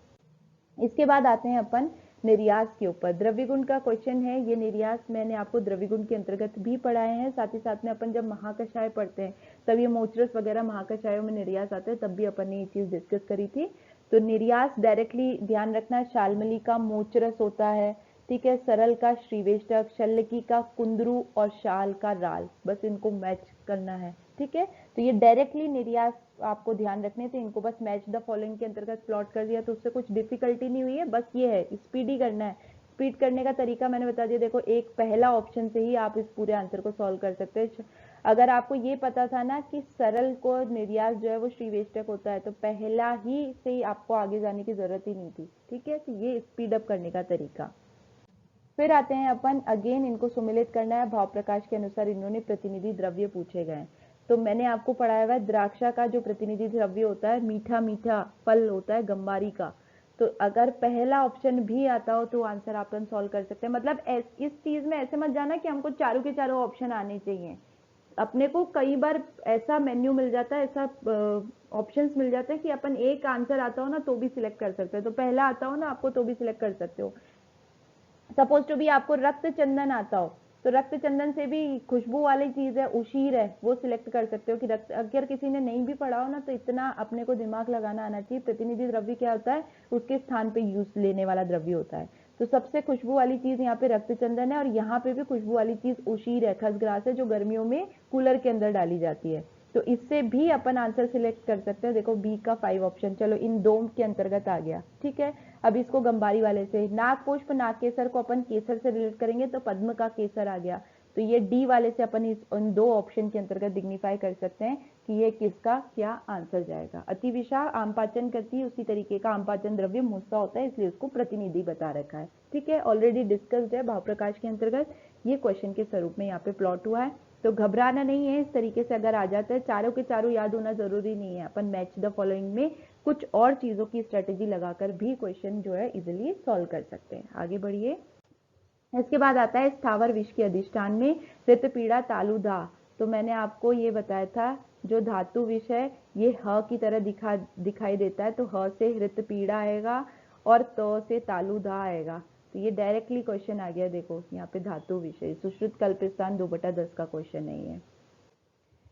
A: इसके बाद आते हैं अपन निर्यास के ऊपर। द्रव्य गुण का क्वेश्चन है ये, निर्यास मैंने आपको द्रव्य गुण के अंतर्गत भी पढ़ाए हैं, साथ ही साथ में अपन जब महाकषाय पढ़ते हैं तब ये मोचरस वगैरह महाकषायों में निर्यास आते हैं, तब भी अपन ने ये चीज डिस्कस करी थी। तो निर्यास डायरेक्टली ध्यान रखना, शाल्मली का मोचरस होता है, ठीक है, सरल का श्रीवेष्टक, शल्यकी का कुंदरू और शाल का राल, बस इनको मैच करना है। ठीक है, तो ये डायरेक्टली निर्यास आपको ध्यान रखने थे, इनको बस मैच द फॉलोइंग के अंतर्गत प्लॉट कर दिया, तो उससे कुछ डिफिकल्टी नहीं हुई है, बस ये है स्पीड ही करना है। स्पीड करने का तरीका मैंने बता दिया, देखो एक पहला ऑप्शन से ही आप इस पूरे आंसर को सॉल्व कर सकते हैं। अगर आपको ये पता था ना कि सरल को निर्यास जो है वो श्रीवेष्टक होता है, तो पहला ही से ही आपको आगे जाने की जरूरत ही नहीं थी। ठीक है, तो ये स्पीड अप करने का तरीका। फिर आते हैं अपन, अगेन इनको सुमिलित करना है, भाव प्रकाश के अनुसार इन्होंने प्रतिनिधि द्रव्य पूछे गए। तो मैंने आपको पढ़ाया हुआ है द्राक्षा का जो प्रतिनिधि द्रव्य होता है, मीठा मीठा फल होता है गंबारी का। तो अगर पहला ऑप्शन भी आता हो तो आंसर अपन सॉल्व कर सकते हैं। मतलब इस चीज में ऐसे मत जाना कि हमको चारों के चारों ऑप्शन आने चाहिए। अपने को कई बार ऐसा मेन्यू मिल जाता है, ऐसा ऑप्शंस मिल जाते हैं कि अपन एक आंसर आता हो ना तो भी सिलेक्ट कर सकते हैं, तो पहला आता हो ना आपको तो भी सिलेक्ट कर सकते हो। सपोज टू बी आपको रक्त चंदन आता हो, तो रक्त चंदन से भी खुशबू वाली चीज है उशीर है, वो सिलेक्ट कर सकते हो कि रक्त। अगर किसी ने नहीं भी पढ़ा हो ना तो इतना अपने को दिमाग लगाना आना चाहिए, प्रतिनिधि द्रव्य क्या होता है, उसके स्थान पे यूज लेने वाला द्रव्य होता है। तो सबसे खुशबू वाली चीज यहाँ पे रक्त चंदन है, और यहाँ पे भी खुशबू वाली चीज उशीर है, खसग्रास है, जो गर्मियों में कूलर के अंदर डाली जाती है। तो इससे भी अपन आंसर सिलेक्ट कर सकते हैं। देखो बी का 5 ऑप्शन, चलो इन दो के अंतर्गत आ गया। ठीक है, अब इसको गंबारी वाले से, नाग पुष्प नाग केसर को अपन केसर से रिलेट करेंगे तो पद्म का केसर आ गया। तो ये डी वाले से अपन इन दो ऑप्शन के अंतर्गत डिग्निफाई कर सकते हैं कि ये किसका क्या आंसर जाएगा। अतिविषा आमपाचन करती है, उसी तरीके का आमपाचन द्रव्य मूसा होता है, इसलिए उसको प्रतिनिधि बता रखा है। ठीक है, ऑलरेडी डिस्कस्ड है भाव प्रकाश के अंतर्गत, ये क्वेश्चन के स्वरूप में यहाँ पे प्लॉट हुआ है। तो घबराना नहीं है, इस तरीके से अगर आ जाता है, चारों के चारों याद होना जरूरी नहीं है, अपन मैच द फॉलोइंग में कुछ और चीजों की स्ट्रेटेजी लगाकर भी क्वेश्चन जो है इजिली सॉल्व कर सकते हैं। आगे बढ़िए। इसके बाद आता है स्थावर विष के अधिष्ठान में रित पीड़ा तालुधा। तो मैंने आपको ये बताया था, जो धातु विष है ये ह की तरह दिखाई देता है, तो ह से रित पीड़ा आएगा और त से तालुधा आएगा। तो ये डायरेक्टली क्वेश्चन आ गया। देखो यहाँ पे धातु विषय, सुश्रुत कल्पस्थान 2/10 का क्वेश्चन नहीं है।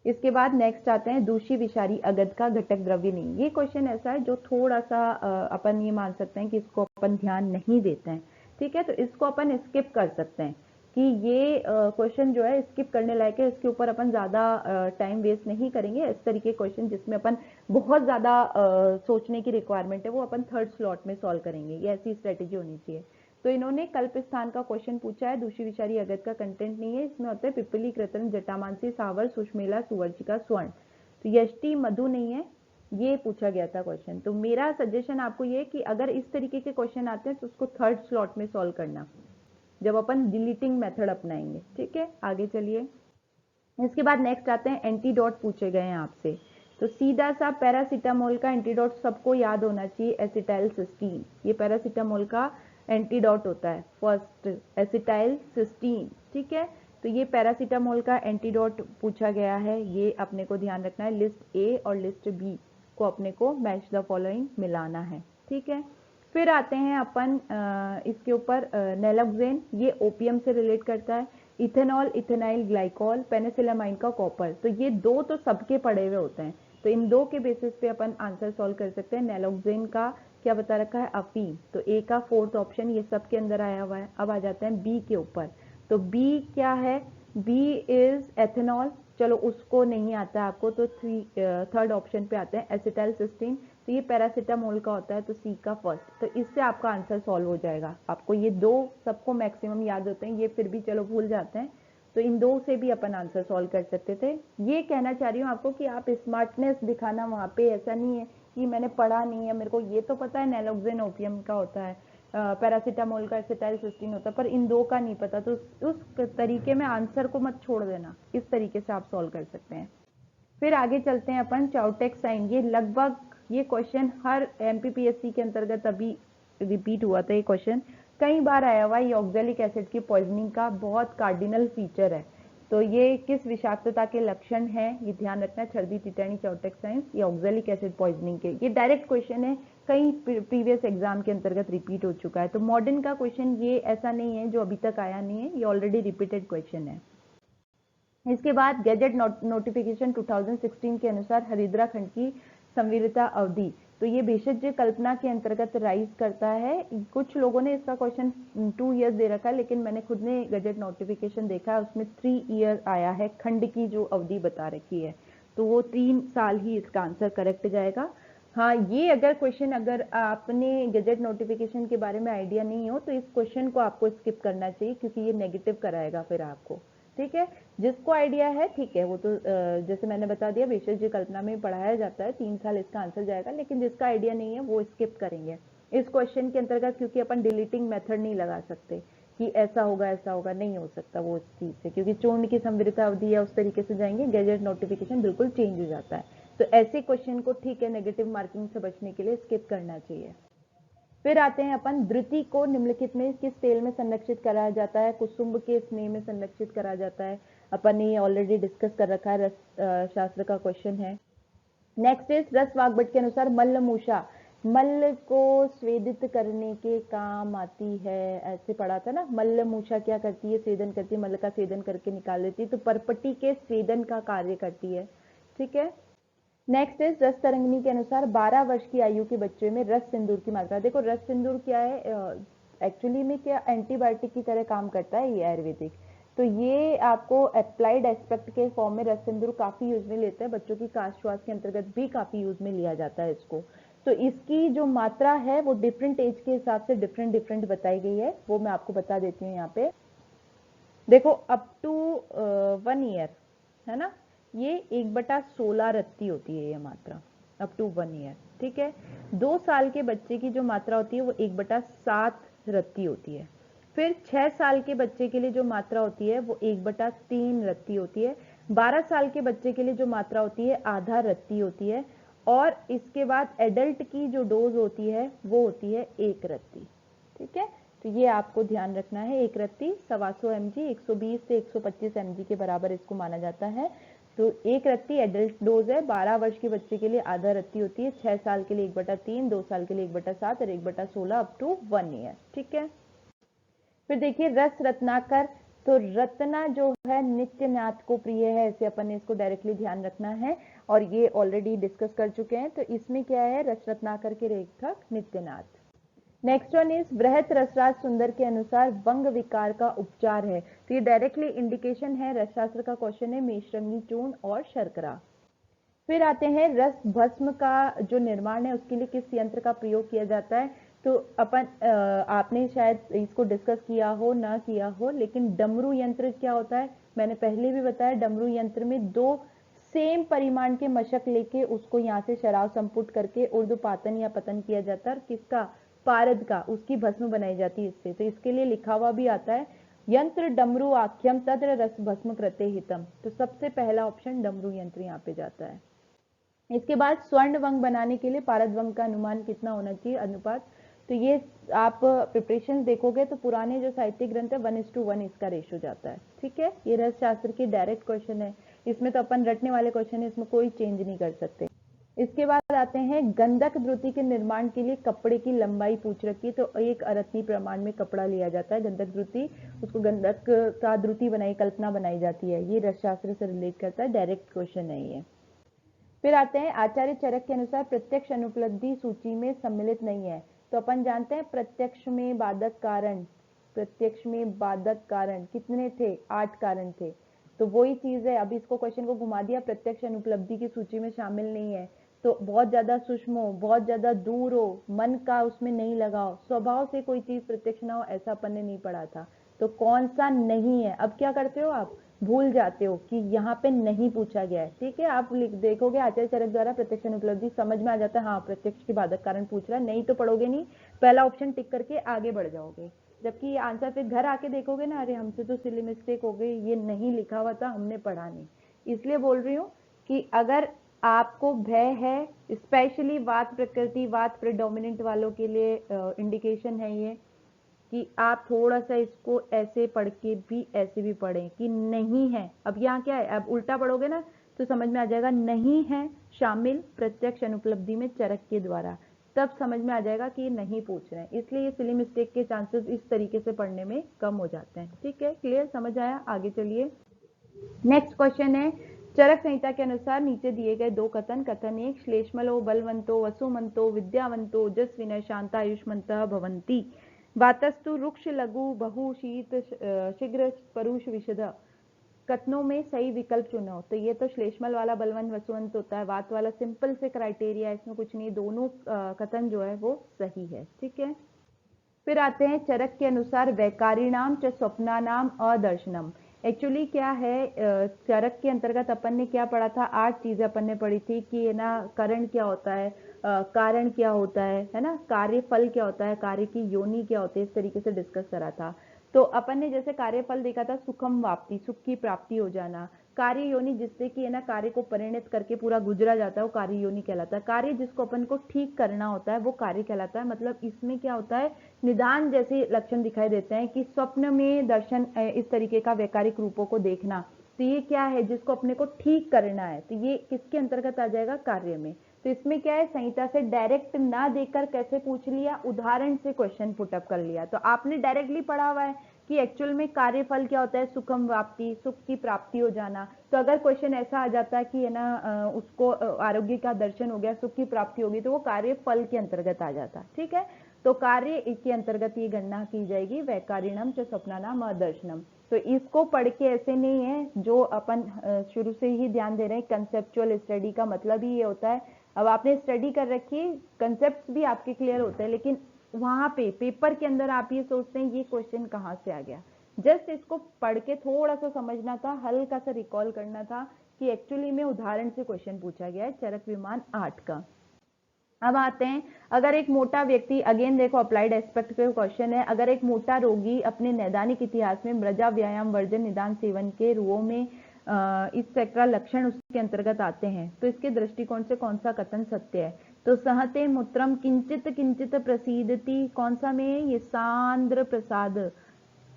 A: इसके बाद नेक्स्ट आते हैं दूषी विषारी अगध का घटक द्रव्य नहीं। ये क्वेश्चन ऐसा है जो थोड़ा सा अपन ये मान सकते हैं कि इसको अपन ध्यान नहीं देते हैं। ठीक है, तो इसको अपन स्किप कर सकते हैं कि ये क्वेश्चन जो है स्किप करने लायक है, इसके ऊपर अपन ज्यादा टाइम वेस्ट नहीं करेंगे। इस तरीके क्वेश्चन जिसमें अपन बहुत ज्यादा सोचने की रिक्वायरमेंट है वो अपन थर्ड स्लॉट में सॉल्व करेंगे, ये ऐसी स्ट्रेटेजी होनी चाहिए। तो इन्होंने कल्प स्थान का क्वेश्चन पूछा है, दूषी विषारी अगध का कंटेंट नहीं है, इसमें होता है पिपली कृतन जटामांसी सावर सुषमेला सुवर्चिका स्वर्ण। तो यष्टि मधु नहीं है, ये पूछा गया था क्वेश्चन। तो मेरा सजेशन आपको ये कि अगर इस तरीके के क्वेश्चन आते हैं तो उसको थर्ड स्लॉट में सॉल्व करना, जब अपन डिलीटिंग मेथड अपनाएंगे। ठीक है, आगे चलिए। इसके बाद नेक्स्ट आते हैं एंटीडोट पूछे गए हैं आपसे। तो सीधा सा पैरासीटामोल का एंटीडोट सबको याद होना चाहिए, एसिटाइल सिस्टीन। ये पैरासीटामोल का एंटीडोट होता है, फर्स्ट एसिटाइल सिस्टीन। ठीक है, तो ये पैरासीटामोल का एंटीडोट पूछा गया है, ये अपने को ध्यान रखना है। लिस्ट ए और लिस्ट बी को अपने को मैच द फॉलोइंग मिलाना है। ठीक है, फिर आते हैं अपन इसके ऊपर नेलोक्सेन, ये ओपियम से रिलेट करता है। इथेनॉल, इथेनाइल ग्लाइकॉल, पेनिसिलामाइन का कॉपर। तो ये दो तो सबके पड़े हुए होते हैं, तो इन दो के बेसिस पे अपन आंसर सॉल्व कर सकते हैं। नेलोक्सेन का क्या बता रखा है, अफीम। तो ए का 4th ऑप्शन ये सब के अंदर आया हुआ है। अब आ जाते हैं बी के ऊपर। तो बी क्या है, बी इज एथेनॉल। चलो उसको नहीं आता है आपको, तो थर्ड ऑप्शन पे आते हैं एसिटाइल सिस्टीन। तो ये पैरासीटामोल का होता है, तो सी का फर्स्ट। तो इससे आपका आंसर सॉल्व हो जाएगा। आपको ये दो सबको मैक्सिमम याद होते हैं, ये फिर भी चलो भूल जाते हैं, तो इन दो से भी अपन आंसर सॉल्व कर सकते थे। ये कहना चाह रही हूँ आपको कि आप स्मार्टनेस दिखाना वहाँ पे, ऐसा नहीं है कि मैंने पढ़ा नहीं है, मेरे को ये तो पता है नेलोक्सेन ओपियम का होता है, पैरासीटामोल का एसिटाइल सिस्टीन होता है, पर इन दो का नहीं पता। तो उस तरीके में आंसर को मत छोड़ देना, इस तरीके से आप सॉल्व कर सकते हैं। फिर आगे चलते हैं अपन चाउटेक साइन। ये लगभग ये क्वेश्चन हर एमपीपीएससी के अंतर्गत अभी रिपीट हुआ था, ये क्वेश्चन कई बार आया हुआ है। ये ऑक्जेलिक एसिड की पॉइजनिंग का बहुत कार्डिनल फीचर है। तो ये किस विषाक्तता के लक्षण है, ये ध्यान रखना है। छर्दी टिटैनी चाउटेक साइंस, ये ऑक्जेलिक एसिड पॉइजनिंग के, ये डायरेक्ट क्वेश्चन है, कई प्रीवियस एग्जाम के अंतर्गत रिपीट हो चुका है। तो मॉडर्न का क्वेश्चन ये ऐसा नहीं है जो अभी तक आया नहीं है, ये ऑलरेडी रिपीटेड क्वेश्चन है। इसके बाद गैजेट नोटिफिकेशन 2016 के अनुसार हरिद्रा खंड की संविलिता अवधि, तो ये भेषज कल्पना के अंतर्गत राइज करता है। कुछ लोगों ने इसका क्वेश्चन 2 ईयर्स दे रखा है, लेकिन मैंने खुद ने गजट नोटिफिकेशन देखा है, उसमें 3 ईयर आया है, खंड की जो अवधि बता रखी है, तो वो 3 साल ही इसका आंसर करेक्ट जाएगा। हाँ, ये अगर क्वेश्चन अगर आपने गजट नोटिफिकेशन के बारे में आइडिया नहीं हो तो इस क्वेश्चन को आपको स्किप करना चाहिए, क्योंकि ये नेगेटिव कराएगा फिर आपको। ठीक है, जिसको आइडिया है ठीक है, वो तो जैसे मैंने बता दिया भेषज कल्पना में पढ़ाया जाता है, 3 साल इसका आंसर जाएगा, लेकिन जिसका आइडिया नहीं है वो स्किप करेंगे इस क्वेश्चन के अंतर्गत, क्योंकि अपन डिलीटिंग मेथड नहीं लगा सकते कि ऐसा होगा, नहीं हो सकता वो चीज से, क्योंकि चूर्ण की संवृता अवधि या उस तरीके से जाएंगे, गैजेट नोटिफिकेशन बिल्कुल चेंज हो जाता है। तो ऐसे क्वेश्चन को ठीक है नेगेटिव मार्किंग से बचने के लिए स्किप करना चाहिए। फिर आते हैं अपन, द्रुति को निम्नलिखित में किस तेल में संरक्षित करा जाता है? कुसुम्ब के स्नेह में संरक्षित करा जाता है। अपन ने ये ऑलरेडी डिस्कस कर रखा है, रस शास्त्र का क्वेश्चन है। नेक्स्ट इज रस वाग्भट के अनुसार मल्लमूषा मल्ल को स्वेदित करने के काम आती है, ऐसे पढ़ा था ना। मल्लमूषा क्या करती है? स्वेदन करती है, मल्ल का स्वेदन करके निकाल देती है, तो परपटी के स्वेदन का कार्य करती है। ठीक है, नेक्स्ट इज रस तरंगिणी के अनुसार 12 वर्ष की आयु के बच्चे में रस सिंदूर की मात्रा। देखो रस सिंदूर क्या है, एक्चुअली में क्या एंटीबायोटिक की तरह काम करता है ये आयुर्वेदिक, तो ये आपको अप्लाइड एस्पेक्ट के फॉर्म में रस सिंदूर काफी यूज में लेते हैं, बच्चों की काश श्वास के अंतर्गत भी काफी यूज में लिया जाता है इसको। तो इसकी जो मात्रा है वो डिफरेंट एज के हिसाब से डिफरेंट बताई गई है, वो मैं आपको बता देती हूँ यहाँ पे। देखो अप टू 1 ईयर है ना, ये 1/16 रत्ती होती है ये मात्रा, अप टू 1 ईयर। ठीक है, 2 साल के बच्चे की जो मात्रा होती है वो 1/7 रत्ती होती है। फिर 6 साल के बच्चे के लिए जो मात्रा होती है वो 1/3 रत्ती होती है। 12 साल के बच्चे के लिए जो मात्रा होती है आधा रत्ती होती है, और इसके बाद एडल्ट की जो डोज होती है वो होती है 1 रत्ती। ठीक है, तो ये आपको ध्यान रखना है, 1 रत्ती 125 mg 120 से 125 mg के बराबर इसको माना जाता है। तो 1 रत्ती एडल्ट डोज है, 12 वर्ष के बच्चे के लिए आधा रत्ती होती है, 6 साल के लिए 1/3, 2 साल के लिए 1/7 और 1/16 अप टू 1 ईयर। ठीक है, फिर देखिए रस रत्नाकर, तो रत्ना जो है नित्यनाथ को प्रिय है, ऐसे अपन ने इसको डायरेक्टली ध्यान रखना है, और ये ऑलरेडी डिस्कस कर चुके हैं। तो इसमें क्या है, रस रत्नाकर के लेखक नित्यनाथ। नेक्स्ट वन इज बृहत रसराज सुंदर के अनुसार वंग विकार का उपचार है, तो ये डायरेक्टली इंडिकेशन है, रसशास्त्र का क्वेश्चन है, मेषरंगी चूर्ण और शर्करा। फिर आते हैं रस भस्म का जो निर्माण है उसके लिए किस यंत्र का प्रयोग किया जाता है? तो अपन आपने शायद इसको डिस्कस किया हो ना किया हो, लेकिन डमरू यंत्र क्या होता है मैंने पहले भी बताया। डमरू यंत्र में 2 सेम परिमाण के मशक लेके उसको यहाँ से शराब संपुट करके ऊर्ध्वपातन या पतन किया जाता है, और किसका? पारद का, उसकी भस्म बनाई जाती है इससे। तो इसके लिए लिखा हुआ भी आता है, यंत्र डमरू आख्यम तत्र रस भस्म कृते हितम। तो सबसे पहला ऑप्शन डमरू यंत्र यहाँ पे जाता है। इसके बाद स्वर्ण वंग बनाने के लिए पारद वंग का अनुमान कितना होना चाहिए, अनुपात? तो ये आप प्रिपरेशन देखोगे तो पुराने जो साहित्यिक ग्रंथ है 1:1 इसका रेशो जाता है। ठीक है, ये रस शास्त्र की डायरेक्ट क्वेश्चन है, इसमें तो अपन रटने वाले क्वेश्चन है, इसमें कोई चेंज नहीं कर सकते। इसके बाद आते हैं गंधक द्रुति के निर्माण के लिए कपड़े की लंबाई पूछ रखी है, तो 1 अरत्नी प्रमाण में कपड़ा लिया जाता है गंधक द्रुति, उसको गंधक का द्रुति बनाई कल्पना बनाई जाती है। ये रस शास्त्र से रिलेट करता है, डायरेक्ट क्वेश्चन है ये। फिर आते हैं आचार्य चरक के अनुसार प्रत्यक्ष अनुपलब्धि सूची में सम्मिलित नहीं है, तो अपन जानते हैं प्रत्यक्ष में बाधक कारण, प्रत्यक्ष में बाधक कारण कितने थे? 8 कारण थे। तो वही चीज है, अभी इसको क्वेश्चन को घुमा दिया, प्रत्यक्ष अनुपलब्धि की सूची में शामिल नहीं है, तो बहुत ज्यादा सूक्ष्म हो, बहुत ज्यादा दूर हो, मन का उसमें नहीं लगाओ, स्वभाव से कोई चीज प्रत्यक्ष ना हो, ऐसा अपन ने नहीं पढ़ा था। तो कौन सा नहीं है? अब क्या करते हो आप, भूल जाते हो कि यहाँ पे नहीं पूछा गया है। ठीक है, आप देखोगे आचार्य चरक द्वारा प्रत्यक्ष अनुपलब्धि, समझ में आ जाता है हाँ प्रत्यक्ष के बाधक कारण पूछ रहा है, नहीं तो पढ़ोगे नहीं, पहला ऑप्शन टिक करके आगे बढ़ जाओगे, जबकि ये आंसर फिर घर आके देखोगे ना, अरे हमसे तो सिली मिस्टेक हो गई, ये नहीं लिखा हुआ था, हमने पढ़ा नहीं। इसलिए बोल रही हूँ कि अगर आपको भय है, स्पेशली वात प्रकृति वात प्रेडोमिनेंट वालों के लिए इंडिकेशन है ये, कि आप थोड़ा सा इसको ऐसे पढ़ के भी ऐसे भी पढ़ें कि नहीं है। अब यहाँ क्या है, अब उल्टा पढ़ोगे ना तो समझ में आ जाएगा, नहीं है शामिल प्रत्यक्ष अनुपलब्धि में चरक के द्वारा, तब समझ में आ जाएगा कि ये नहीं पूछ रहे हैं। इसलिए ये सिली मिस्टेक के चांसेस इस तरीके से पढ़ने में कम हो जाते हैं। ठीक है, क्लियर, समझ आया? आगे चलिए, नेक्स्ट क्वेश्चन है चरक संहिता के अनुसार नीचे दिए गए दो कथन, कथन 1, श्लेष्मलो बलवंतो वसुमंतो विद्यावंतो जस्विन शांतायुष्मन्तः भवन्ति, वातस्तु रुक्ष लघु बहु शीत शीघ्र परुष विशद। कथनों में सही विकल्प चुनो। तो ये तो श्लेष्मल वाला बलवंत वसुवंत होता है, वात वाला सिंपल से क्राइटेरिया, इसमें कुछ नहीं, दोनों कथन जो है वो सही है। ठीक है, फिर आते हैं चरक के अनुसार वैकारिणाम च स्वप्नानाम अदर्शनम। एक्चुअली क्या है, चरक के अंतर्गत अपन ने क्या पढ़ा था, 8 चीजें अपन ने पढ़ी थी कि ना करण क्या होता है, कारण क्या होता है ना, कार्य फल क्या होता है, कार्य की योनि क्या होती है, इस तरीके से डिस्कस करा था। तो अपन ने जैसे कार्यफल देखा था, सुखम वाप्ति, सुख की प्राप्ति हो जाना, कार्य योनि जिससे कि है ना कार्य को परिणत करके पूरा गुजरा जाता है वो कार्य योनि कहलाता है, कार्य जिसको अपन को ठीक करना होता है वो कार्य कहलाता है। मतलब इसमें क्या होता है, निदान जैसे लक्षण दिखाई देते हैं कि स्वप्न में दर्शन, इस तरीके का वैकारिक रूपों को देखना, तो ये क्या है जिसको अपने को ठीक करना है, तो ये किसके अंतर्गत आ जाएगा, कार्य में। तो इसमें क्या है, संहिता से डायरेक्ट ना देखकर कैसे पूछ लिया, उदाहरण से क्वेश्चन पुटअप कर लिया। तो आपने डायरेक्टली पढ़ा हुआ है कि एक्चुअल में कार्यफल क्या होता है, सुखम वाप्ति, सुख की प्राप्ति हो जाना। तो अगर क्वेश्चन ऐसा आ जाता है कि है ना उसको आरोग्य का दर्शन हो गया, सुख की प्राप्ति होगी, तो वो कार्यफल के अंतर्गत आ जाता। ठीक है, तो कार्य के अंतर्गत ये गणना की जाएगी, वैकारिणम च स्वप्नानाम अदर्शनम। तो इसको पढ़ के ऐसे नहीं है, जो अपन शुरू से ही ध्यान दे रहे हैं, कंसेप्चुअल स्टडी का मतलब ही ये होता है। अब आपने स्टडी कर रखी, कंसेप्ट भी आपके क्लियर होते हैं, लेकिन वहां पे पेपर के अंदर आप ये सोचते हैं ये क्वेश्चन कहाँ से आ गया। जस्ट इसको पढ़ के थोड़ा सा समझना था, हल्का सा रिकॉल करना था कि एक्चुअली में उदाहरण से क्वेश्चन पूछा गया है चरक विमान 8 का। अब आते हैं, अगर एक मोटा व्यक्ति, अगेन देखो अप्लाइड एस्पेक्ट पे क्वेश्चन है, अगर एक मोटा रोगी अपने नैदानिक इतिहास में मृजा व्यायाम वर्जन निदान सेवन के रुओं में इस लक्षण उसके अंतर्गत आते हैं, तो इसके दृष्टिकोण से कौन सा कथन सत्य है। तो सहते मूत्रम किंचित किंचित प्रसीदति, कौन सा में, ये सांद्र प्रसाद,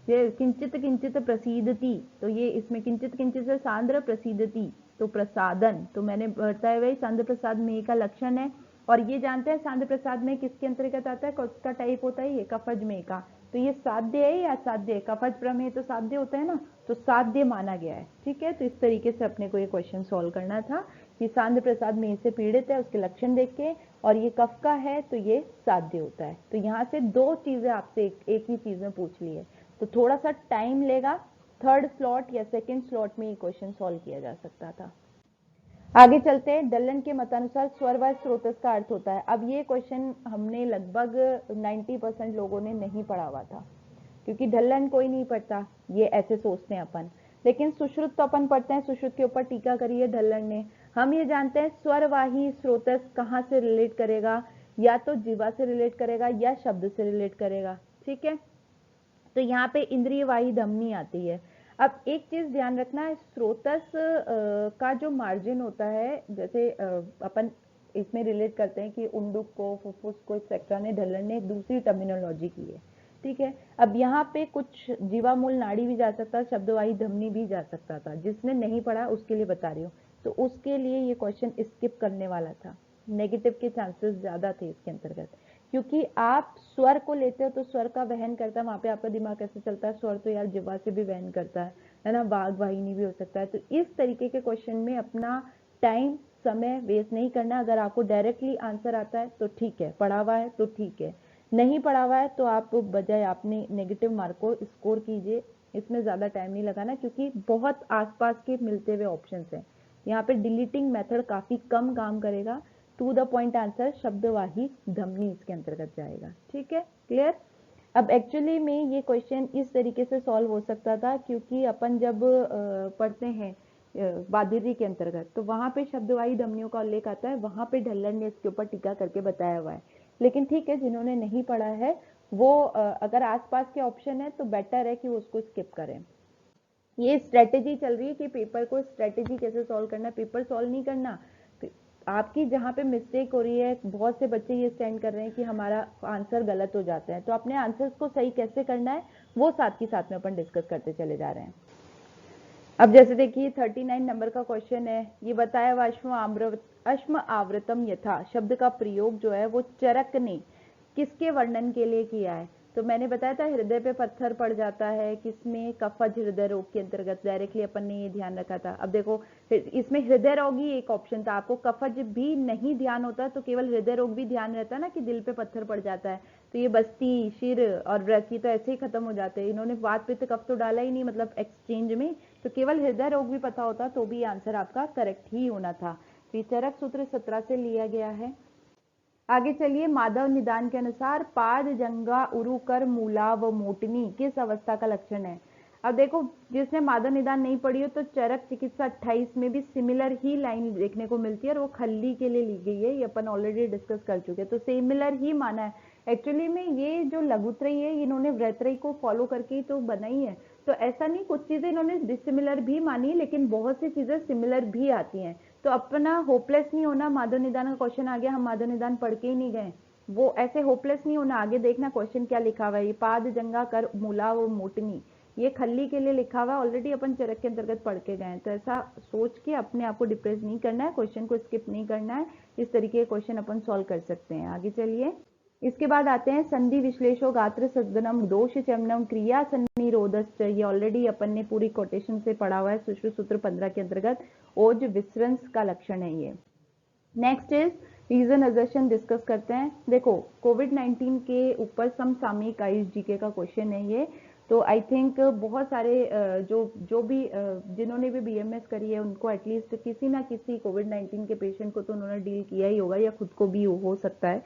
A: ये किंचित किंचित प्रसीदति, तो ये इसमें किंचित किंचित से सांद्र प्रसीदति, तो प्रसादन, तो मैंने बताया भाई सांद्र प्रसाद में का लक्षण है। और ये जानते हैं सांद्र प्रसाद में किसके अंतर्गत आता है, कौन टाइप होता है, ये कफज में का। तो ये साध्य है या असाध्य है, कफज प्रमेय तो साध्य होता है ना, तो साध्य माना गया है। ठीक है, तो इस तरीके से अपने को ये क्वेश्चन सॉल्व करना था कि सांद्र प्रसाद में से पीड़ित है, उसके लक्षण देख के, और ये कफ का है तो ये साध्य होता है। तो यहाँ से 2 चीजें आपसे एक ही चीज में पूछ ली है, तो थोड़ा सा टाइम लेगा, थर्ड स्लॉट या सेकंड स्लॉट में ये क्वेश्चन सॉल्व किया जा सकता था। आगे चलते हैं, डल्लन के मतानुसार स्वर व स्रोतस का अर्थ होता है। अब ये क्वेश्चन हमने लगभग 90% लोगों ने नहीं पढ़ा हुआ था, क्योंकि ढल्लन कोई नहीं पढ़ता, ये ऐसे सोचते हैं अपन, लेकिन सुश्रुत तो अपन पढ़ते हैं, सुश्रुत के ऊपर टीका करी है ढल्लन ने। हम ये जानते हैं स्वरवाही स्रोतस कहाँ से रिलेट करेगा, या तो जीवा से रिलेट करेगा या शब्द से रिलेट करेगा। ठीक है, तो यहाँ पे इंद्रिय वाही धमनी आती है। अब एक चीज ध्यान रखना है, स्रोतस का जो मार्जिन होता है, जैसे अपन इसमें रिलेट करते हैं कि उंडुक को, फुफ्फुस को, एक्सेट्रा ने, ढल्लन ने दूसरी टर्मिनोलॉजी की है। ठीक है, अब यहाँ पे कुछ जीवामूल नाड़ी भी जा सकता, शब्दवाही धमनी भी जा सकता था, जिसने नहीं पढ़ा उसके लिए बता रही हूँ। तो उसके लिए ये क्वेश्चन स्किप करने वाला था, नेगेटिव के चांसेस ज्यादा थे इसके अंतर्गत, क्योंकि आप स्वर को लेते हो तो स्वर का वहन करता है, वहां पे आपका दिमाग कैसे चलता है, स्वर तो यार जिह्वा से भी वहन करता है ना, वाग वाहिनी भी हो सकता है। तो इस तरीके के क्वेश्चन में अपना टाइम समय वेस्ट नहीं करना। अगर आपको डायरेक्टली आंसर आता है तो ठीक है, पढ़ा हुआ है तो ठीक है, नहीं पढ़ा हुआ है तो आप बजाय अपने नेगेटिव मार्क को स्कोर कीजिए, इसमें ज्यादा टाइम नहीं लगाना, क्योंकि बहुत आसपास के मिलते हुए ऑप्शन है। यहाँ पे डिलीटिंग मेथड काफी कम काम करेगा, टू द पॉइंट आंसर शब्दवाही धमनी इसके अंतर्गत जाएगा। ठीक है, क्लियर। अब एक्चुअली में ये क्वेश्चन इस तरीके से सॉल्व हो सकता था, क्योंकि अपन जब पढ़ते हैं बाधिरी के अंतर्गत, तो वहां पे शब्दवाही धमनियों का उल्लेख आता है, वहां पे ढल्लन ने इसके ऊपर टीका करके बताया हुआ है। लेकिन ठीक है, जिन्होंने नहीं पढ़ा है वो अगर आसपास के ऑप्शन है तो बेटर है कि वो उसको स्किप करें। ये स्ट्रेटेजी चल रही है कि पेपर को स्ट्रेटेजी कैसे सॉल्व करना, पेपर सॉल्व नहीं करना। आपकी जहाँ पे मिस्टेक हो रही है, बहुत से बच्चे ये स्टैंड कर रहे हैं कि हमारा आंसर गलत हो जाता है, तो अपने आंसर्स को सही कैसे करना है वो साथ ही साथ में अपन डिस्कस करते चले जा रहे हैं। अब जैसे देखिए 39 नंबर का क्वेश्चन है, ये बताया हुआ अश्म आवृतम यथा शब्द का प्रयोग जो है वो चरक ने किसके वर्णन के लिए किया है। तो मैंने बताया था हृदय पे पत्थर पड़ जाता है किसमें, कफज हृदय रोग के अंतर्गत, डायरेक्टली अपन ने ये ध्यान रखा था। अब देखो इसमें हृदय रोग ही एक ऑप्शन था, आपको कफज भी नहीं ध्यान होता तो केवल हृदय रोग भी ध्यान रहता ना कि दिल पे पत्थर पड़ जाता है, तो ये बस्ती, शिर और व्रत तो ऐसे ही खत्म हो जाते हैं। इन्होंने वात पित्त कफ तो डाला ही नहीं मतलब एक्सचेंज में, तो केवल हृदय रोग भी पता होता तो भी आंसर आपका करेक्ट ही होना था। तो ये चरक सूत्र 17 से लिया गया है। आगे चलिए, माधव निदान के अनुसार पाद, जंगा, उरुकर, मूला व मोटनी किस अवस्था का लक्षण है। अब देखो जिसने माधव निदान नहीं पढ़ी हो तो चरक चिकित्सा 28 में भी सिमिलर ही लाइन देखने को मिलती है और वो खल्ली के लिए ली गई है, ये अपन ऑलरेडी डिस्कस कर चुके हैं, तो सिमिलर ही माना है। एक्चुअली में ये जो लघुत्रयी है इन्होंने व्रतत्रयी को फॉलो करके ही तो बनाई है, तो ऐसा नहीं, कुछ चीजें इन्होंने डिसिमिलर भी मानी लेकिन बहुत सी चीजें सिमिलर भी आती हैं। तो अपना होपलेस नहीं होना, माधव निदान का क्वेश्चन आ गया हम माधव निदान पढ़ के ही नहीं गए, वो ऐसे होपलेस नहीं होना। आगे देखना क्वेश्चन क्या लिखा हुआ है, ये पाद, जंगा, कर, मूला व मोटनी ये खल्ली के लिए लिखा हुआ है, ऑलरेडी अपन चरक के अंतर्गत पढ़ के गए, तो ऐसा सोच के अपने आप को डिप्रेस नहीं करना है, क्वेश्चन को स्किप नहीं करना है, इस तरीके के क्वेश्चन अपन सॉल्व कर सकते हैं। आगे चलिए, इसके बाद आते हैं संधि विश्लेषो गात्र सद्गुणम दोष चमनम क्रिया सन्निरोधश्च, ये ऑलरेडी अपन ने पूरी कोटेशन से पढ़ा हुआ है सुश्रुत सूत्र 15 के अंतर्गत, ओज विसरंस का लक्षण है ये। नेक्स्ट इज रीजन अजर्शन डिस्कस करते हैं। देखो कोविड-19 के ऊपर समसामयिक आयुष जीके का क्वेश्चन है ये, तो आई थिंक बहुत सारे जो भी जिन्होंने भी बीएमएस करी है उनको एटलीस्ट किसी ना किसी कोविड-19 के पेशेंट को तो उन्होंने डील किया ही होगा या खुद को भी हो सकता है,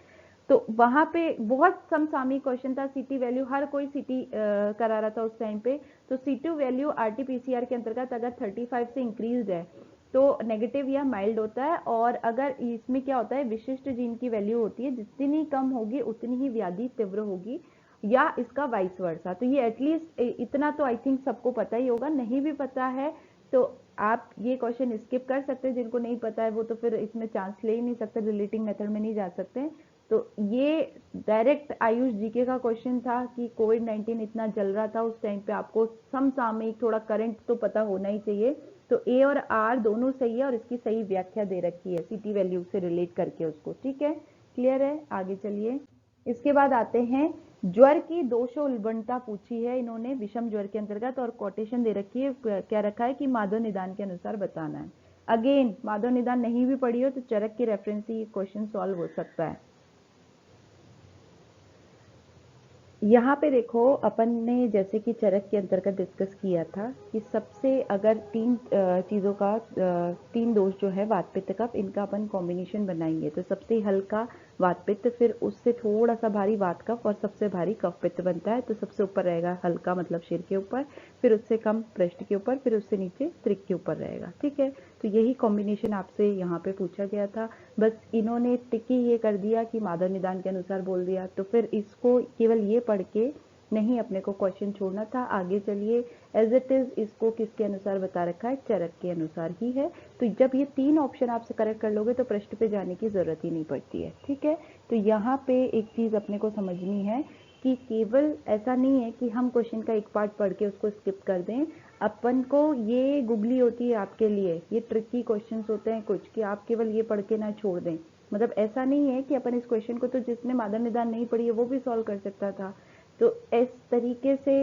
A: तो वहां पे बहुत समसामयिक क्वेश्चन था। सीटी वैल्यू हर कोई सीटी करा रहा था उस टाइम पे, तो सीटी वैल्यू आरटीपीसीआर के अंतर्गत अगर 35 से इंक्रीज है तो नेगेटिव या माइल्ड होता है, और अगर इसमें क्या होता है विशिष्ट जीन की वैल्यू होती है जितनी कम होगी उतनी ही व्याधि तीव्र होगी, या इसका वाइस वर्सा। तो ये एटलीस्ट इतना तो आई थिंक सबको पता ही होगा, नहीं भी पता है तो आप ये क्वेश्चन स्किप कर सकते हैं, जिनको नहीं पता है वो तो फिर इसमें चांस ले ही नहीं सकते, रिलेटिंग मेथड में नहीं जा सकते। तो ये डायरेक्ट आयुष जीके का क्वेश्चन था कि कोविड-19 इतना चल रहा था उस टाइम पे, आपको समसामयिक थोड़ा करंट तो पता होना ही चाहिए, तो ए और आर दोनों सही है और इसकी सही व्याख्या दे रखी है सीटी वैल्यू से रिलेट करके उसको, ठीक है, क्लियर है। आगे चलिए, इसके बाद आते हैं ज्वर की दोष उल्बणता पूछी है इन्होंने विषम ज्वर के अंतर्गत, और कोटेशन दे रखी है, क्या रखा है कि माधव निदान के अनुसार बताना है। अगेन माधव निदान नहीं भी पढ़ी हो तो चरक की रेफरेंस से ये क्वेश्चन सॉल्व हो सकता है। यहाँ पे देखो अपन ने जैसे कि चरक के अंतर्गत डिस्कस किया था कि सबसे अगर तीन चीज़ों का तीन दोष जो है वात पित्त कफ, इनका अपन कॉम्बिनेशन बनाएंगे तो सबसे हल्का वात पित्त, फिर उससे थोड़ा सा भारी वात कफ और सबसे भारी कफ पित्त बनता है। तो सबसे ऊपर रहेगा हल्का मतलब सिर के ऊपर, फिर उससे कम पृष्ठ के ऊपर, फिर उससे नीचे त्रिक के ऊपर रहेगा, ठीक है। तो यही कॉम्बिनेशन आपसे यहाँ पे पूछा गया था, बस इन्होंने टिकी ये कर दिया कि माधव निदान के अनुसार बोल दिया, तो फिर इसको केवल ये पढ़ के नहीं अपने को क्वेश्चन छोड़ना था। आगे चलिए, एज इट इज इसको किसके अनुसार बता रखा है, चरक के अनुसार ही है। तो जब ये तीन ऑप्शन आपसे करेक्ट कर लोगे तो पृष्ठ पे जाने की जरूरत ही नहीं पड़ती है, ठीक है। तो यहाँ पे एक चीज अपने को समझनी है कि केवल ऐसा नहीं है कि हम क्वेश्चन का एक पार्ट पढ़ के उसको स्किप कर दें, अपन को ये गुगली होती है आपके लिए, ये ट्रिकी क्वेश्चंस होते हैं कुछ कि आप केवल ये पढ़ के ना छोड़ दें, मतलब ऐसा नहीं है कि अपन इस क्वेश्चन को तो जिसने माधव निदान नहीं पढ़ी है वो भी सॉल्व कर सकता था, तो इस तरीके से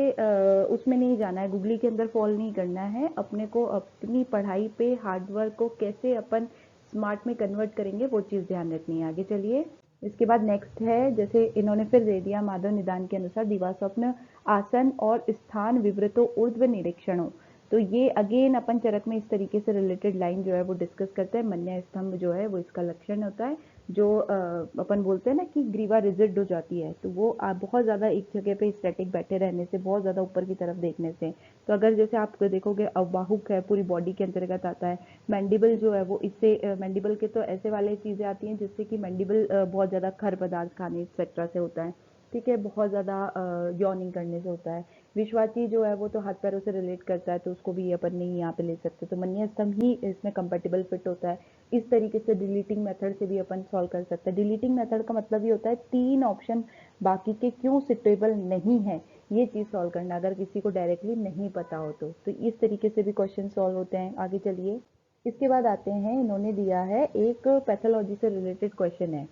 A: उसमें नहीं जाना है, गुगली के अंदर फॉल नहीं करना है अपने को। अपनी पढ़ाई पे हार्डवर्क को कैसे अपन स्मार्ट में कन्वर्ट करेंगे वो चीज़ ध्यान रखनी है। आगे चलिए, इसके बाद नेक्स्ट है, जैसे इन्होंने फिर दे दिया माधव निदान के अनुसार दिवा स्वप्न आसन और स्थान विवृतो ऊर्ध्व निरीक्षणों, तो ये अगेन अपन चरक में इस तरीके से रिलेटेड लाइन जो है वो डिस्कस करते हैं। मन्या स्तंभ जो है वो इसका लक्षण होता है, जो अपन बोलते हैं ना कि ग्रीवा रिजिड हो जाती है, तो वो बहुत ज़्यादा एक जगह पे स्टैटिक बैठे रहने से, बहुत ज़्यादा ऊपर की तरफ देखने से। तो अगर जैसे आप देखोगे अवबाहुक है पूरी बॉडी के अंतर्गत आता है, मैंडिबल जो है वो इससे मैंडिबल के तो ऐसे वाले चीज़ें आती हैं जिससे कि मैंडिबल बहुत ज़्यादा खर पदार्थ खाने एक्सेट्रा से होता है, ठीक है, बहुत ज़्यादा यॉनिंग करने से होता है। विश्वाची जो है वो तो हाथ पैरों से रिलेट करता है, तो उसको भी अपन नहीं यहाँ पे ले सकते, तो मन्या स्तंभ ही इसमें कंपेटेबल फिट होता है। इस तरीके से डिलीटिंग मेथड से भी अपन सॉल्व कर सकते हैं। डिलीटिंग मेथड का मतलब ये होता है तीन ऑप्शन बाकी के क्यों सुटेबल नहीं है, ये चीज़ सॉल्व करना, अगर किसी को डायरेक्टली नहीं पता हो तो इस तरीके से भी क्वेश्चन सॉल्व होते हैं। आगे चलिए, इसके बाद आते हैं, इन्होंने दिया है एक पैथोलॉजी से रिलेटेड क्वेश्चन है,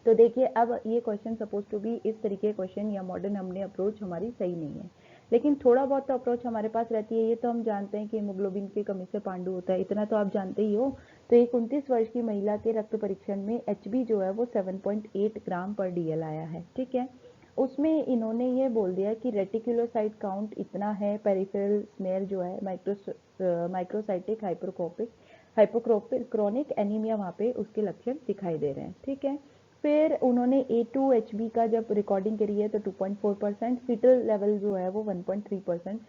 A: तो देखिए अब ये क्वेश्चन सपोज टू बी इस तरीके क्वेश्चन या मॉडर्न हमने अप्रोच हमारी सही नहीं है, लेकिन थोड़ा बहुत तो अप्रोच हमारे पास रहती है। ये तो हम जानते हैं कि हीमोग्लोबिन की कमी से पांडु होता है, इतना तो आप जानते ही हो। तो एक 29 वर्ष की महिला के रक्त परीक्षण में एचबी जो है वो 7.8 ग्राम पर डीएल आया है, ठीक है। उसमें इन्होंने ये बोल दिया कि रेटिकुलोसाइट काउंट इतना है, पेरिफेरल स्मेयर जो है माइक्रोसाइटिक हाइपोक्रोनिक एनीमिया वहाँ पे उसके लक्षण दिखाई दे रहे हैं, ठीक है। फिर उन्होंने A2HB का जब रिकॉर्डिंग करी है तो 2.4%, फीटल लेवल जो है वो 1.3%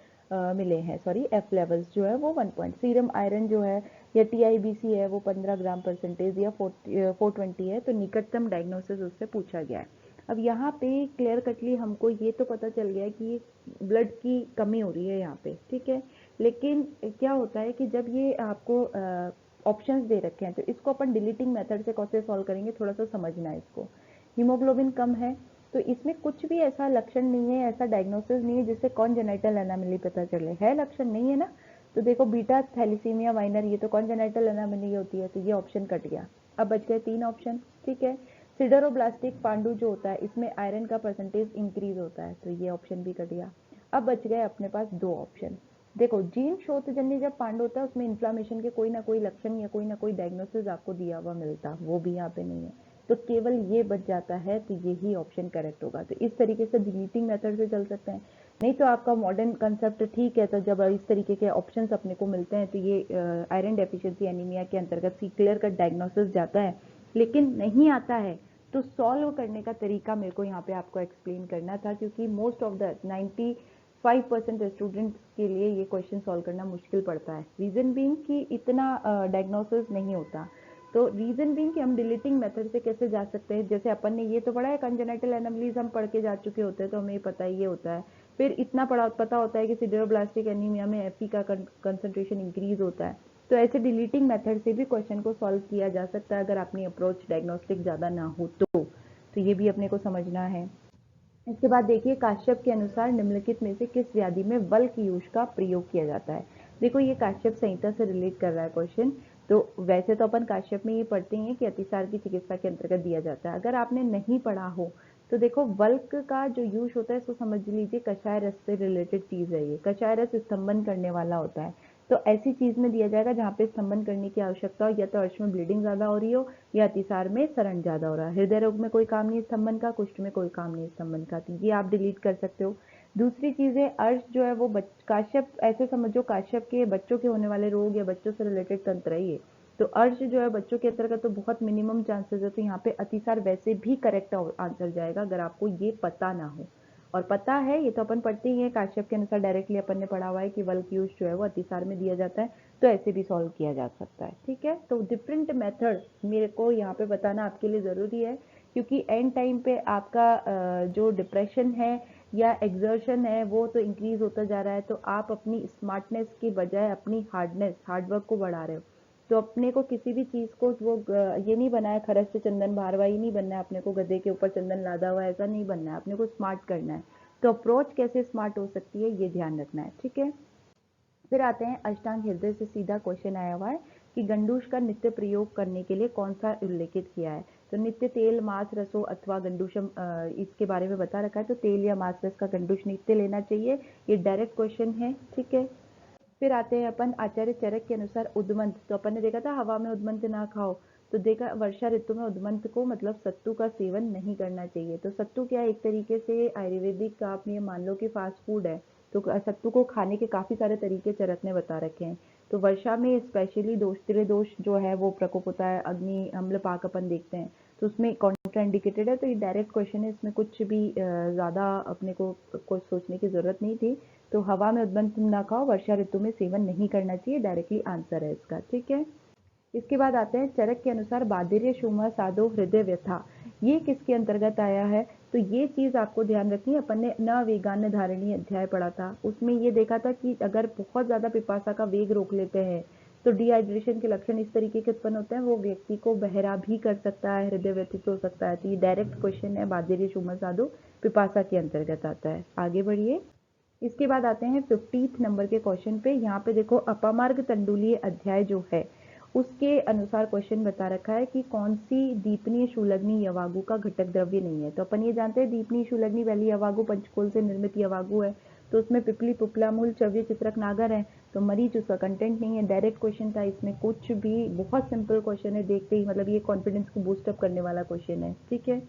A: मिले हैं, सॉरी एफ लेवल्स जो है वो 1. सीरम आयरन जो है या TIBC है वो 15 ग्राम परसेंटेज या 420 है, तो निकटतम डायग्नोसिस उससे पूछा गया है। अब यहाँ पे क्लियर कटली हमको ये तो पता चल गया कि ब्लड की कमी हो रही है यहाँ पे, ठीक है। लेकिन क्या होता है कि जब ये आपको ऑप्शंस दे रखे हैं तो इसको अपन डिलीटिंग मेथड से कैसे सॉल्व करेंगे, थोड़ा सा समझना है इसको। हीमोग्लोबिन कम है तो इसमें कुछ भी ऐसा लक्षण नहीं है, ऐसा डायग्नोसिस नहीं है जिससे कॉन्जेनाइटल एनामली पता चले, है लक्षण नहीं है ना। तो देखो बीटा थैलीसीमिया माइनर ये तो कॉन्जेनाइटल एनामली होती है, तो ये ऑप्शन कट गया। अब बच गए 3 ऑप्शन, ठीक है। सिडरोब्लास्टिक पांडु जो होता है इसमें आयरन का परसेंटेज इंक्रीज होता है, तो ये ऑप्शन भी कट गया। अब बच गए अपने पास 2 ऑप्शन। देखो जीन शोथजन्य जब पांडु होता है उसमें इन्फ्लामेशन के कोई ना कोई लक्षण या कोई ना कोई डायग्नोसिस आपको दिया हुआ मिलता, वो भी यहाँ पे नहीं है, तो केवल ये बच जाता है, तो यही ऑप्शन करेक्ट होगा। तो इस तरीके से डिलीटिंग मेथड से चल सकते हैं, नहीं तो आपका मॉडर्न कंसेप्ट ठीक है। तो जब इस तरीके के ऑप्शंस अपने को मिलते हैं तो ये आयरन डेफिशिएंसी एनीमिया के अंतर्गत क्लियर कट डायग्नोसिस जाता है, लेकिन नहीं आता है तो सॉल्व करने का तरीका मेरे को यहाँ पे आपको एक्सप्लेन करना था, क्योंकि मोस्ट ऑफ द 95% स्टूडेंट्स के लिए ये क्वेश्चन सॉल्व करना मुश्किल पड़ता है। रीजन बीइंग कि इतना डायग्नोसिस नहीं होता। तो रीजन बीइंग कि हम डिलीटिंग मेथड से कैसे जा सकते हैं, जैसे अपन ने ये तो पढ़ा है कंजेनाइटल एनोमलीज हम पढ़ के जा चुके होते हैं, तो हमें पता ही ये होता है। फिर इतना पता होता है कि सिडरोब्लास्टिक एनीमिया में एफी का कंसंट्रेशन इंक्रीज होता है। तो ऐसे डिलीटिंग मेथड से भी क्वेश्चन को सॉल्व किया जा सकता है अगर अपनी अप्रोच डायग्नोस्टिक ज़्यादा ना हो तो ये भी अपने को समझना है। इसके बाद देखिए काश्यप के अनुसार निम्नलिखित में से किस व्याधि में वल्क यूज का प्रयोग किया जाता है। देखो ये काश्यप संहिता से रिलेट कर रहा है क्वेश्चन। तो वैसे तो अपन काश्यप में ये पढ़ते हैं कि अतिसार की चिकित्सा के अंतर्गत दिया जाता है। अगर आपने नहीं पढ़ा हो तो देखो वल्क का जो यूज होता है इसको समझ लीजिए कषाय रस से रिलेटेड चीज है। ये कषाय रस स्तंभन करने वाला होता है, तो ऐसी चीज में दिया जाएगा जहाँ पे स्तंभन करने की आवश्यकता हो, या तो अर्श में ब्लीडिंग ज्यादा हो रही हो या अतिसार में सरण ज्यादा हो रहा है। हृदय रोग में कोई काम नहीं स्तंभन का, कुष्ठ में कोई काम नहीं स्तंभन का, तो ये आप डिलीट कर सकते हो। दूसरी चीज है अर्श जो है वो काश्यप, ऐसे समझो काश्यप के बच्चों के होने वाले रोग या बच्चों से रिलेटेड तंत्र है ये। तो अर्श जो है बच्चों के अंतर्गत तो बहुत मिनिमम चांसेस है, तो यहाँ पे अतिसार वैसे भी करेक्ट आंसर जाएगा अगर आपको ये पता ना हो। और पता है ये तो अपन पढ़ते ही है, काश्यप के अनुसार डायरेक्टली अपन ने पढ़ा हुआ है कि वल्क यूज जो है वो अतिसार में दिया जाता है, तो ऐसे भी सॉल्व किया जा सकता है, ठीक है। तो डिफरेंट मेथड मेरे को यहाँ पे बताना आपके लिए ज़रूरी है, क्योंकि एंड टाइम पे आपका जो डिप्रेशन है या एग्जर्शन है वो तो इंक्रीज होता जा रहा है, तो आप अपनी स्मार्टनेस की बजाय अपनी हार्डवर्क को बढ़ा रहे हो। तो अपने को किसी भी चीज़ को वो ये नहीं बनना है खरस से चंदन भारवाही नहीं बनना है, अपने को गधे के ऊपर चंदन लादा हुआ ऐसा नहीं बनना है, अपने को स्मार्ट करना है। तो अप्रोच कैसे स्मार्ट हो सकती है ये ध्यान रखना है, ठीक है। फिर आते हैं अष्टांग हृदय से सीधा क्वेश्चन आया हुआ है कि गंडूश का नित्य प्रयोग करने के लिए कौन सा उल्लेखित किया है। तो नित्य तेल मांस रसों अथवा गंडूशम इसके बारे में बता रखा है, तो तेल या मांस रस का गंडूश नित्य लेना चाहिए, ये डायरेक्ट क्वेश्चन है, ठीक है। फिर आते हैं अपन आचार्य चरक के अनुसार उद्मंत। तो अपन ने देखा था हवा में उद्मंत ना खाओ, तो देखा वर्षा ऋतु में उद्मंत को मतलब सत्तू का सेवन नहीं करना चाहिए। तो सत्तू क्या एक तरीके से आयुर्वेदिक का आप ये मान लो कि फास्ट फूड है, तो सत्तू को खाने के काफी सारे तरीके चरक ने बता रखे हैं। तो वर्षा में स्पेशली त्रिदोष जो है वो प्रकोप होता है, अग्नि अम्ल पाक अपन देखते हैं, तो उसमें कॉन्ट्रा इंडिकेटेड है। तो ये डायरेक्ट क्वेश्चन है, इसमें कुछ भी ज्यादा अपने को कुछ सोचने की जरूरत नहीं थी। तो हवा में उद्मंत ना खाओ, वर्षा ऋतु में सेवन नहीं करना चाहिए, डायरेक्टली आंसर है इसका, ठीक है। इसके बाद आते हैं चरक के अनुसार बाधिर्य शुमा साधो हृदय व्यथा, ये किसके अंतर्गत आया है। तो ये चीज आपको ध्यान रखनी है। अपन ने न वेगान धारणी अध्याय पढ़ा था, उसमें ये देखा था कि अगर बहुत ज्यादा पिपासा का वेग रोक लेते हैं तो डिहाइड्रेशन के लक्षण इस तरीके के उत्पन्न होते हैं, वो व्यक्ति को बहरा भी कर सकता है, हृदय व्यथित हो सकता है। तो ये डायरेक्ट क्वेश्चन है, बाधिर्य शुमा साधो पिपासा के अंतर्गत आता है। आगे बढ़िए। इसके बाद आते हैं 50th नंबर के क्वेश्चन पे। यहाँ पे देखो अपामार्ग तंडुलीय अध्याय जो है उसके अनुसार क्वेश्चन बता रखा है कि कौन सी दीपनीय शूलग्नि यवागु का घटक द्रव्य नहीं है। तो अपन ये जानते हैं दीपनीय शूलग्नि वैली यवागु पंचकोल से निर्मित यवागु है, तो उसमें पिपली पुपला मूल चव्य चित्रक नागर है, तो मरीच उसका कंटेंट नहीं है। डायरेक्ट क्वेश्चन था, इसमें कुछ भी, बहुत सिंपल क्वेश्चन है, देखते ही मतलब ये कॉन्फिडेंस को बूस्टअप करने वाला क्वेश्चन है, ठीक है।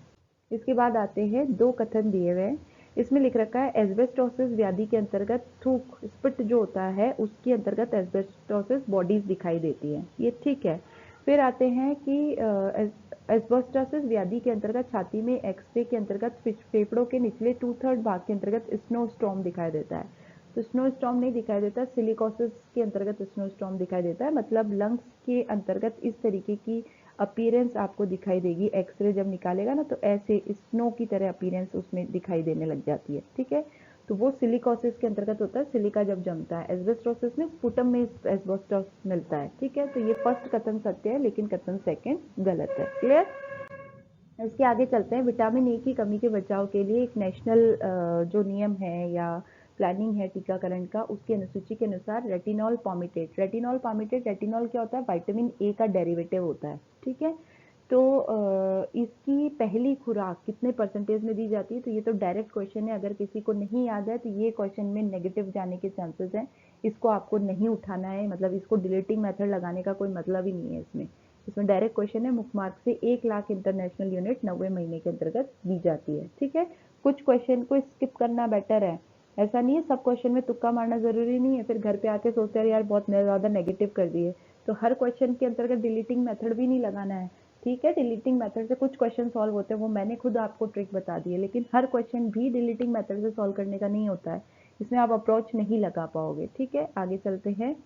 A: इसके बाद आते हैं दो कथन दिए हुए हैं। इसमें लिख रखा है एस्बेस्टोसिस व्याधि के अंतर्गत थूक स्पिट जो होता है उसके अंतर्गत एस्बेस्टोसिस बॉडीज दिखाई देती है, ये ठीक है। फिर आते हैं कि एस्बेस्टोसिस व्याधि के अंतर्गत छाती में एक्सरे के अंतर्गत फेफड़ों के निचले 2/3 भाग के अंतर्गत स्नोस्टॉर्म दिखाई देता है। तो स्नोस्टॉर्म नहीं दिखाई देता, सिलिकोसिस के अंतर्गत स्नोस्टॉर्म दिखाई देता है, मतलब लंग्स के अंतर्गत इस तरीके की अपीयरेंस आपको दिखाई देगी। एक्सरे जब निकालेगा ना तो ऐसे स्नो की तरह अपीयरेंस उसमें दिखाई देने लग जाती है, ठीक है। तो वो सिलिकोसिस के अंतर्गत होता है, सिलिका जब जमता है। एस्बेस्टोसिस में स्पुटम में एस्बेस्टोस मिलता है, ठीक है। तो ये फर्स्ट कथन सत्य है, लेकिन कथन सेकंड गलत है। क्लियर। इसके आगे चलते हैं। विटामिन ए की कमी के बचाव के लिए एक नेशनल जो नियम है या प्लानिंग है टीकाकरण का, उसकी अनुसूची के अनुसार retinol palmitate, retinol palmitate, retinol क्या होता है, विटामिन ए का डेरिवेटिव होता है, ठीक है। तो इसकी पहली खुराक कितने परसेंटेज में दी जाती है, तो ये तो डायरेक्ट क्वेश्चन है, अगर किसी को नहीं याद है तो ये क्वेश्चन में नेगेटिव जाने के चांसेस हैं, इसको आपको नहीं उठाना है, मतलब इसको डिलीटिंग मेथड लगाने का कोई मतलब ही नहीं है इसमें डायरेक्ट क्वेश्चन है। मुख्य मार्ग से 1 लाख इंटरनेशनल यूनिट 90 महीने के अंतर्गत दी जाती है, ठीक है। कुछ क्वेश्चन को स्किप करना बेटर है, ऐसा नहीं है सब क्वेश्चन में तुक्का मारना जरूरी नहीं है, फिर घर पे आके सोचते हैं यार बहुत ज्यादा नेगेटिव कर दिए। तो हर क्वेश्चन के अंतर्गत डिलीटिंग मेथड भी नहीं लगाना है, ठीक है। डिलीटिंग मेथड से कुछ क्वेश्चन सॉल्व होते हैं, वो मैंने खुद आपको ट्रिक बता दी है, लेकिन हर क्वेश्चन भी डिलीटिंग मेथड से सॉल्व करने का नहीं होता है, इसमें आप अप्रोच नहीं लगा पाओगे, ठीक है। आगे चलते हैं।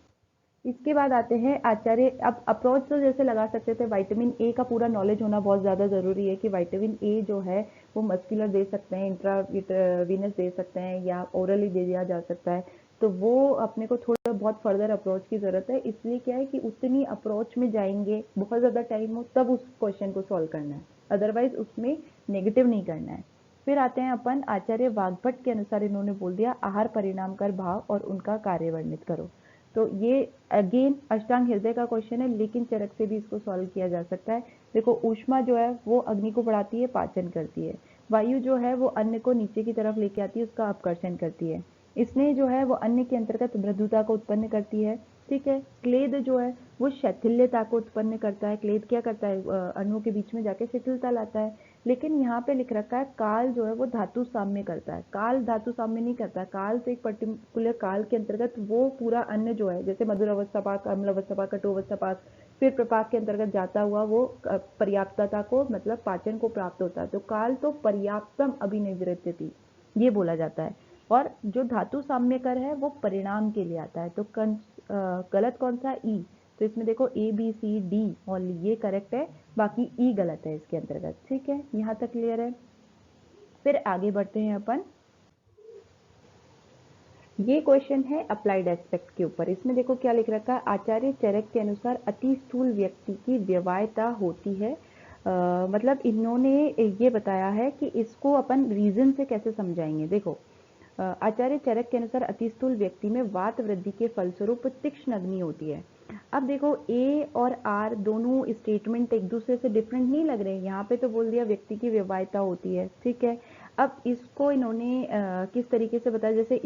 A: इसके बाद आते हैं आचार्य। अब अप्रोच तो जैसे लगा सकते थे, विटामिन ए का पूरा नॉलेज होना बहुत ज़्यादा ज़रूरी है कि विटामिन ए जो है वो मस्कुलर दे सकते हैं, इंट्रावीनस दे सकते हैं या ओरली दे दिया जा सकता है, तो वो अपने को थोड़ा बहुत फर्दर अप्रोच की ज़रूरत है। इसलिए क्या है कि उतनी अप्रोच में जाएंगे, बहुत ज़्यादा टाइम हो तब उस क्वेश्चन को सॉल्व करना है, अदरवाइज उसमें नेगेटिव नहीं करना है। फिर आते हैं अपन आचार्य वाग्भट के अनुसार, इन्होंने बोल दिया आहार परिणाम कर भाव और उनका कार्य वर्णित करो। तो ये अगेन अष्टांग हृदय का क्वेश्चन है, लेकिन चरक से भी इसको सॉल्व किया जा सकता है। देखो ऊष्मा जो है वो अग्नि को बढ़ाती है, पाचन करती है। वायु जो है वो अन्न को नीचे की तरफ लेके आती है, उसका अपकर्षण करती है। स्नेह जो है वो अन्न के अंतर्गत मृदुता को उत्पन्न करती है, ठीक है। क्लेद जो है वो शैथिल्यता को उत्पन्न करता है। क्लेद क्या करता है, अणुओं के बीच में जाके शिथिलता लाता है। लेकिन यहाँ पे लिख रखा है काल जो है वो धातु साम्य करता है, काल धातु साम्य नहीं करता। काल तो एक पर्टिकुलर काल के अंतर्गत वो पूरा अन्न जो है, जैसे मधुर अवस्था पाक, अम्ल अवस्था पाक, कटु अवस्था पाक, फिर प्रपाक के अंतर्गत जाता हुआ वो पर्याप्तता को, मतलब पाचन को प्राप्त होता है। तो काल तो पर्याप्तम अभिनिवृत्ति थी, ये बोला जाता है। और जो धातु साम्यकर है वो परिणाम के लिए आता है। तो गलत कौन सा, ई। तो इसमें देखो ए बी सी डी और ये करेक्ट है, बाकी ई गलत है इसके अंतर्गत, ठीक है। यहाँ तक क्लियर है। फिर आगे बढ़ते हैं अपन। ये क्वेश्चन है अप्लाइड एस्पेक्ट के ऊपर। इसमें देखो क्या लिख रखा है, आचार्य चरक के अनुसार अति स्थूल व्यक्ति की व्यवहार्यता होती है। मतलब इन्होंने ये बताया है कि इसको अपन रीजन से कैसे समझाएंगे। देखो आचार्य चरक के अनुसार अतिस्थूल व्यक्ति में वात वृद्धि के फलस्वरूप तीक्ष्ण अग्नि होती है। अब देखो ए और आर दोनों स्टेटमेंट एक दूसरे से डिफरेंट नहीं लग रहे हैं। यहाँ पे तो बोल दिया व्यक्ति की व्यवहार्यता होती है, ठीक है। अब इसको इन्होंने किस तरीके से बताया, जैसे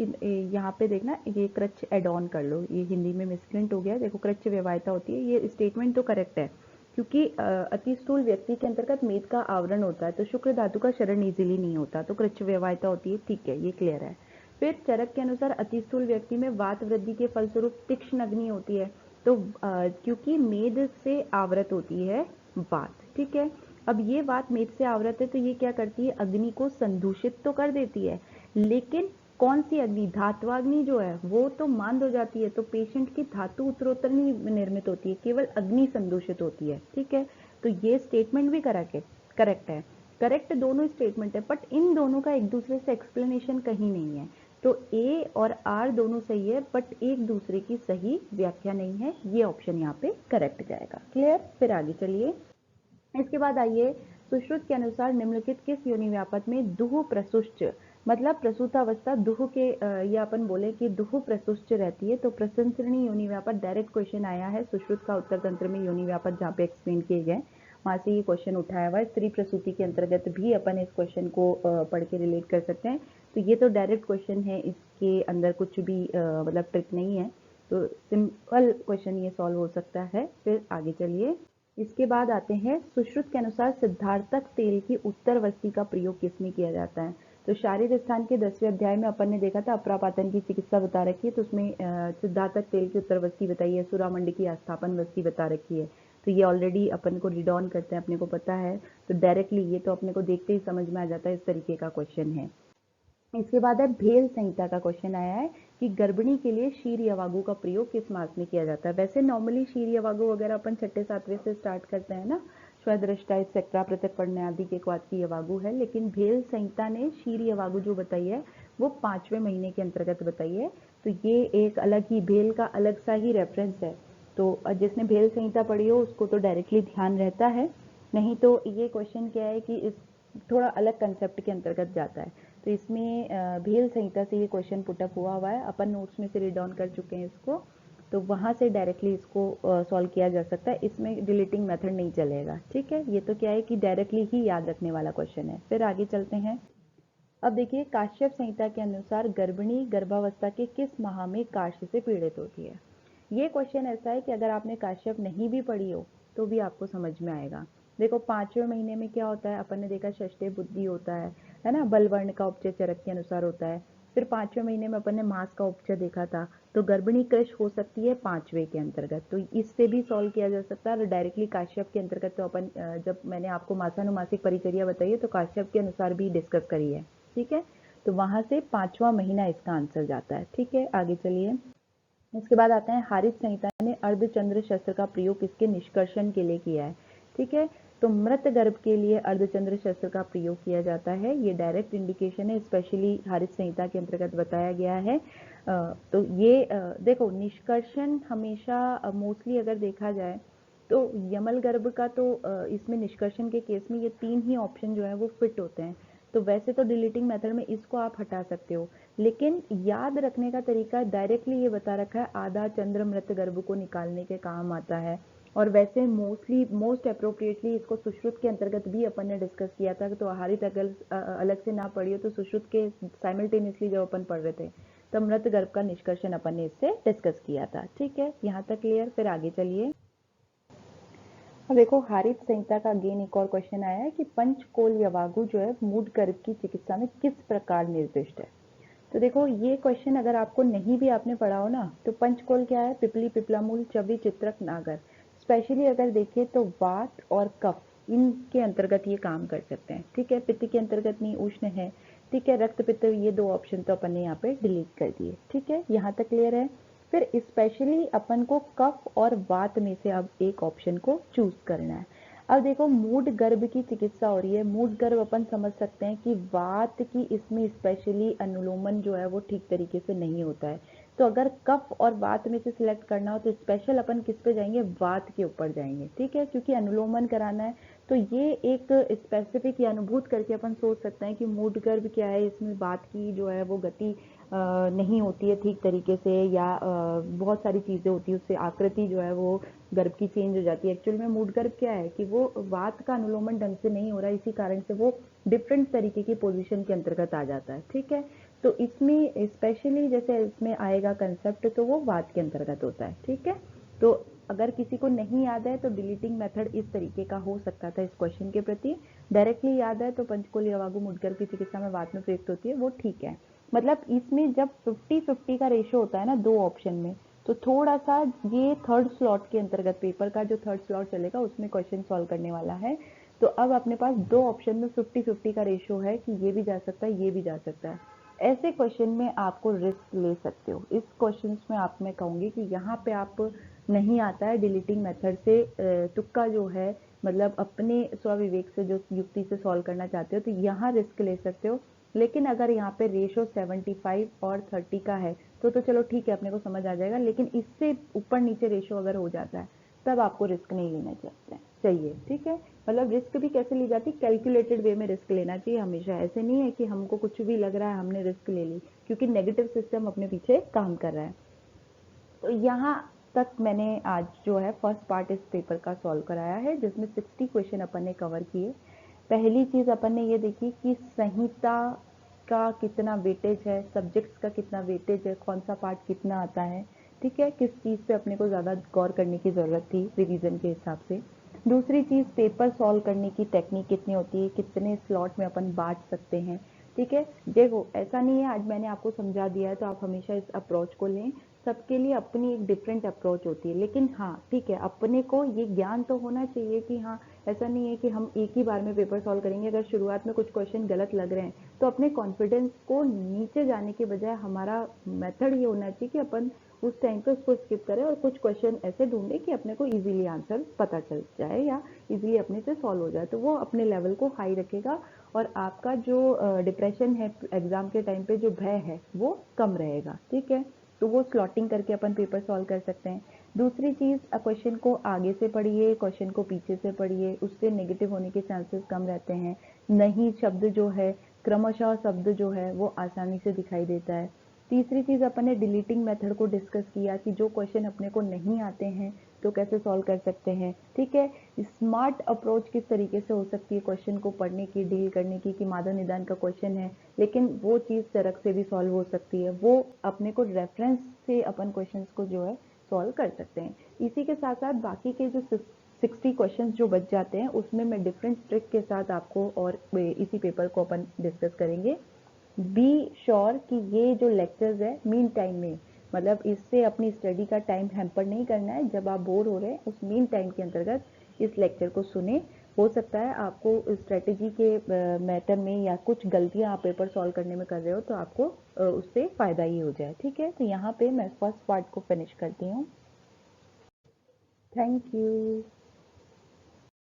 A: यहाँ पे देखना, ये क्रच एड ऑन कर लो, ये हिंदी में मिसप्रिंट हो गया। देखो क्रच व्यवहार्यता होती है, ये स्टेटमेंट तो करेक्ट है, क्योंकि अतिस्थूल व्यक्ति के अंतर्गत मेद का आवरण होता है, तो शुक्र धातु का शरण इजीली नहीं होता, तो कृच्छ व्यवहार्यता होती है, ठीक है, ये क्लियर है। फिर चरक के अनुसार अतिस्थूल व्यक्ति में वात वृद्धि के फलस्वरूप तीक्ष्ण अग्नि होती है, तो क्योंकि मेद से आवृत होती है वात, ठीक है। अब ये वात मेद से आवृत है, तो ये क्या करती है, अग्नि को संदूषित तो कर देती है, लेकिन कौन सी अग्नि, धात्वाग्नि जो है वो तो मंद हो जाती है, तो पेशेंट की धातु उत्तरोत्तर नहीं निर्मित होती है, केवल अग्नि संदूषित होती है, ठीक है। तो ये स्टेटमेंट भी करेक्ट है, करेक्ट दोनों स्टेटमेंट है, बट इन दोनों का एक दूसरे से एक्सप्लेनेशन कहीं नहीं है। तो ए और आर दोनों सही है, बट एक दूसरे की सही व्याख्या नहीं है, ये ऑप्शन यहाँ पे करेक्ट जाएगा। क्लियर। फिर आगे चलिए। इसके बाद आइए, सुश्रुत के अनुसार निम्नलिखित किस योनि व्यापक में दुह प्रसुष्ट मतलब प्रसूतावस्था दुह के या अपन बोले कि दुह प्रसुष्ट रहती है, तो प्रसंसरणी योनि व्यापार डायरेक्ट क्वेश्चन आया है सुश्रुत का उत्तर तंत्र में योनि व्यापार जहाँ पे एक्सप्लेन किए गए, वहाँ से ये क्वेश्चन उठाया हुआ है। स्त्री प्रसूति के अंतर्गत भी अपन इस क्वेश्चन को पढ़ के रिलेट कर सकते हैं। तो ये तो डायरेक्ट क्वेश्चन है, इसके अंदर कुछ भी मतलब ट्रिक नहीं है, तो सिंपल क्वेश्चन ये सॉल्व हो सकता है। फिर आगे चलिए, इसके बाद आते हैं सुश्रुत के अनुसार सिद्धार्थक तेल की उत्तरवस्ती का प्रयोग किसमें किया जाता है। तो शारीर स्थान के 10वें अध्याय में अपन ने देखा था अप्रापातन की चिकित्सा बता रखी है, तो उसमें सिद्धार्थक तेल की उत्तरवस्ती बताई है, सुरामंड की आस्थापन वस्ती बता रखी है। तो ये ऑलरेडी अपन को रीड ऑन करते हैं, अपने को पता है, तो डायरेक्टली ये तो अपने को देखते ही समझ में आ जाता है, इस तरीके का क्वेश्चन है। इसके बाद है भेल संहिता का क्वेश्चन आया है कि गर्भिणी के लिए शीर यवागु का प्रयोग किस मास में किया जाता है। वैसे नॉर्मली शीर यवागु वगैरह अपन 6-7वें से स्टार्ट करते हैं ना, श्वेदृष्टा एक्सेट्रा, पृथक पढ़ने आदि के बाद की यवागु है, लेकिन भेल संहिता ने शीर यवागु जो बताई है वो 5वें महीने के अंतर्गत बताई है। तो ये एक अलग ही भेल का अलग सा ही रेफरेंस है, तो जिसने भेल संहिता पढ़ी हो उसको तो डायरेक्टली ध्यान रहता है, नहीं तो ये क्वेश्चन क्या है कि इस थोड़ा अलग कंसेप्ट के अंतर्गत जाता है। तो इसमें भेल संहिता से ये क्वेश्चन पुटअप हुआ है, अपन नोट्स में से रीड ऑन कर चुके हैं इसको, तो वहाँ से डायरेक्टली इसको सॉल्व किया जा सकता है, इसमें डिलीटिंग मेथड नहीं चलेगा। ठीक है, ये तो क्या है कि डायरेक्टली ही याद रखने वाला क्वेश्चन है। फिर आगे चलते हैं। अब देखिए, काश्यप संहिता के अनुसार गर्भिणी गर्भावस्था के किस माह में काश्य से पीड़ित होती है। ये क्वेश्चन ऐसा है कि अगर आपने काश्यप नहीं भी पढ़ी हो तो भी आपको समझ में आएगा। देखो 5वें महीने में क्या होता है, अपन ने देखा षष्ठे बुद्धि होता है ना, बलवर्ण का उपचय चरक के अनुसार होता है। फिर 5वें महीने में अपन ने मास का उपचय देखा था, तो गर्भिणी कृश हो सकती है 5वें के अंतर्गत, तो इससे भी सॉल्व किया जा सकता है। और डायरेक्टली काश्यप के अंतर्गत तो अपन जब मैंने आपको मासानुमासिक परिचर्या बताई है तो काश्यप के अनुसार भी डिस्कस करी है। ठीक है, तो वहां से 5वां महीना इसका आंसर जाता है। ठीक है, आगे चलिए। इसके बाद आता है हारित संहिता ने अर्धचंद्र शस्त्र का प्रयोग किसके निष्कर्षण के लिए किया है। ठीक है, तो मृत गर्भ के लिए अर्धचंद्र शस्त्र का प्रयोग किया जाता है, ये डायरेक्ट इंडिकेशन है, स्पेशली हारित संहिता के अंतर्गत बताया गया है। तो ये देखो निष्कर्षण हमेशा मोस्टली अगर देखा जाए तो यमल गर्भ का तो इसमें निष्कर्षण के केस में ये 3 ही ऑप्शन जो है वो फिट होते हैं। तो वैसे तो डिलीटिंग मेथड में इसको आप हटा सकते हो, लेकिन याद रखने का तरीका डायरेक्टली ये बता रखा है, आधा चंद्र मृत गर्भ को निकालने के काम आता है। और वैसे मोस्ट अप्रोप्रिएटली इसको सुश्रुत के अंतर्गत भी अपन ने डिस्कस किया था, तो आहारित अगर अलग से ना पढ़ी हो तो सुश्रुत के साइमल्टेनियसली जब अपन पढ़ रहे थे तब मृत गर्भ का निष्कर्षण अपन ने इससे डिस्कस किया था। ठीक है, यहाँ तक क्लियर। फिर आगे चलिए। अब देखो हारित संहिता का अगेन एक और क्वेश्चन आया है कि पंचकोल यवागु जो है मूड गर्भ की चिकित्सा में किस प्रकार निर्दिष्ट है। तो देखो ये क्वेश्चन अगर आपको नहीं भी आपने पढ़ा हो ना, तो पंचकोल क्या है, पिपली, पिपलामूल, चवि, चित्रक, नागर। स्पेशली अगर देखें तो वात और कफ इनके अंतर्गत ये काम कर सकते हैं। ठीक है, पित्त के अंतर्गत नहीं, उष्ण है। ठीक है, रक्त पित्त, ये 2 ऑप्शन तो अपन ने यहाँ पे डिलीट कर दिए। ठीक है, यहाँ तक क्लियर है। फिर स्पेशली अपन को कफ और वात में से अब एक ऑप्शन को चूज करना है। अब देखो मूड गर्भ की चिकित्सा हो रही है, मूड गर्भ अपन समझ सकते हैं कि वात की इसमें स्पेशली अनुलोमन जो है वो ठीक तरीके से नहीं होता है, तो अगर कफ और वात में से सिलेक्ट करना हो तो स्पेशल अपन किस पे जाएंगे, वात के ऊपर जाएंगे। ठीक है, क्योंकि अनुलोमन कराना है, तो ये एक स्पेसिफिक या अनुभूत करके अपन सोच सकते हैं कि मूड गर्भ क्या है, इसमें वात की जो है वो गति नहीं होती है ठीक तरीके से, या बहुत सारी चीज़ें होती है, उससे आकृति जो है वो गर्भ की चेंज हो जाती है। एक्चुअल में मूड गर्भ क्या है कि वो वात का अनुलोमन ढंग से नहीं हो रहा है, इसी कारण से वो डिफरेंट तरीके की पोजीशन के अंतर्गत आ जाता है। ठीक है, तो इसमें स्पेशली जैसे इसमें आएगा कंसेप्ट तो वो वात के अंतर्गत होता है। ठीक है, तो अगर किसी को नहीं याद है तो डिलीटिंग मेथड इस तरीके का हो सकता था इस क्वेश्चन के प्रति। डायरेक्टली याद है तो पंचकोल यवागु मूड की चिकित्सा में वात में प्रयुक्त होती है, वो ठीक है। मतलब इसमें जब 50-50 का रेशियो होता है ना 2 ऑप्शन में, तो थोड़ा सा ये थर्ड स्लॉट के अंतर्गत पेपर का जो थर्ड स्लॉट चलेगा उसमें क्वेश्चन सॉल्व करने वाला है। तो अब अपने पास 2 ऑप्शन में 50-50 का रेशियो है कि ये भी जा सकता है, ये भी जा सकता है। ऐसे क्वेश्चन में आपको रिस्क ले सकते हो। इस क्वेश्चन में आप मैं कहूँगी कि यहाँ पे आप नहीं आता है डिलीटिंग मेथड से तुक्का जो है, मतलब अपने स्वविवेक से जो युक्ति से सॉल्व करना चाहते हो तो यहाँ रिस्क ले सकते हो। लेकिन अगर यहाँ पे रेशो 75 और 30 का है तो चलो ठीक है, अपने को समझ आ जाएगा, लेकिन इससे ऊपर नीचे रेशो अगर हो जाता है तब आपको रिस्क नहीं लेना चाहिए। ठीक है, मतलब रिस्क भी कैसे ली जाती है, कैलकुलेटेड वे में रिस्क लेना चाहिए हमेशा। ऐसे नहीं है कि हमको कुछ भी लग रहा है हमने रिस्क ले ली, क्योंकि नेगेटिव सिस्टम अपने पीछे काम कर रहा है। तो यहाँ तक मैंने आज जो है फर्स्ट पार्ट इस पेपर का सॉल्व कराया है, जिसमें 60 क्वेश्चन अपन ने कवर किए। पहली चीज अपन ने ये देखी कि संहिता का कितना वेटेज है, सब्जेक्ट्स का कितना वेटेज है, कौन सा पार्ट कितना आता है, ठीक है, किस चीज पे अपने को ज्यादा गौर करने की जरूरत थी रिवीजन के हिसाब से। दूसरी चीज, पेपर सॉल्व करने की टेक्निक कितनी होती है, कितने स्लॉट में अपन बांट सकते हैं, ठीक है। देखो ऐसा नहीं है आज मैंने आपको समझा दिया है तो आप हमेशा इस अप्रोच को लें, सबके लिए अपनी एक डिफरेंट अप्रोच होती है। लेकिन हाँ ठीक है, अपने को ये ज्ञान तो होना चाहिए कि हाँ ऐसा नहीं है कि हम एक ही बार में पेपर सॉल्व करेंगे। अगर शुरुआत में कुछ क्वेश्चन गलत लग रहे हैं तो अपने कॉन्फिडेंस को नीचे जाने के बजाय हमारा मेथड ये होना चाहिए कि अपन उस टाइम पे उसको स्किप करें और कुछ क्वेश्चन ऐसे ढूंढे कि अपने को इजीली आंसर पता चल जाए या इजीली अपने से सॉल्व हो जाए, तो वो अपने लेवल को हाई रखेगा और आपका जो डिप्रेशन है एग्जाम के टाइम पे, जो भय है, वो कम रहेगा, ठीक है। तो वो स्लॉटिंग करके अपन पेपर सॉल्व कर सकते हैं। दूसरी चीज, क्वेश्चन को आगे से पढ़िए, क्वेश्चन को पीछे से पढ़िए, उससे नेगेटिव होने के चांसेस कम रहते हैं। नहीं शब्द जो है, क्रमशः शब्द जो है वो आसानी से दिखाई देता है। तीसरी चीज, अपन ने डिलीटिंग मेथड को डिस्कस किया कि जो क्वेश्चन अपने को नहीं आते हैं तो कैसे सॉल्व कर सकते हैं, ठीक है। स्मार्ट अप्रोच किस तरीके से हो सकती है क्वेश्चन को पढ़ने की, डील करने की, कि मादा निदान का क्वेश्चन है लेकिन वो चीज़ चरक से भी सॉल्व हो सकती है, वो अपने को रेफरेंस से अपन क्वेश्चंस को जो है सॉल्व कर सकते हैं। इसी के साथ साथ बाकी के जो 60 क्वेश्चंस जो बच जाते हैं उसमें मैं डिफरेंट ट्रिक के साथ आपको और इसी पेपर को अपन डिस्कस करेंगे। बी श्योर कि ये जो लेक्चर्स है मीन टाइम में, मतलब इससे अपनी स्टडी का टाइम हैम्पर नहीं करना है। जब आप बोर हो रहे हैं उस मीन टाइम के अंतर्गत इस लेक्चर को सुने। हो सकता है आपको स्ट्रेटेजी के मैटर में या कुछ गलतियां आप पेपर सॉल्व करने में कर रहे हो तो आपको उससे फायदा ही हो जाए, ठीक है। तो यहाँ पे मैं फर्स्ट पार्ट को फिनिश करती हूँ। Thank you.